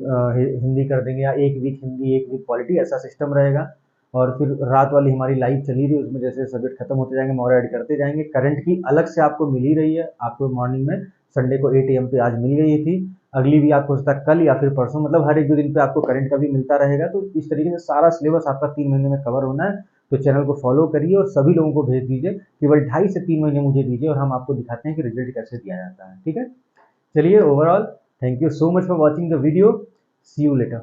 हिंदी कर देंगे या 1 वीक हिंदी 1 वीक पॉलिटी, ऐसा सिस्टम रहेगा। और फिर रात वाली हमारी लाइव चली रही, उसमें जैसे सब्जेक्ट खत्म होते जाएंगे हम और ऐड करते जाएंगे। करंट की अलग से आपको मिल ही रही है, आपको मॉर्निंग में संडे को 8 AM पे आज मिल गई थी, अगली भी आपको हो सकता है कल या फिर परसों, मतलब हर 1-2 दिन पे आपको करंट का भी मिलता रहेगा। तो इस तरीके से सारा सिलेबस आपका 3 महीने में कवर होना है। तो चैनल को फॉलो करिए और सभी लोगों को भेज दीजिए, केवल 2.5 से 3 महीने मुझे दीजिए और हम आपको दिखाते हैं कि रिजल्ट कैसे दिया जाता है, ठीक है। चलिए, overall thank you so much for watching the video, see you letter.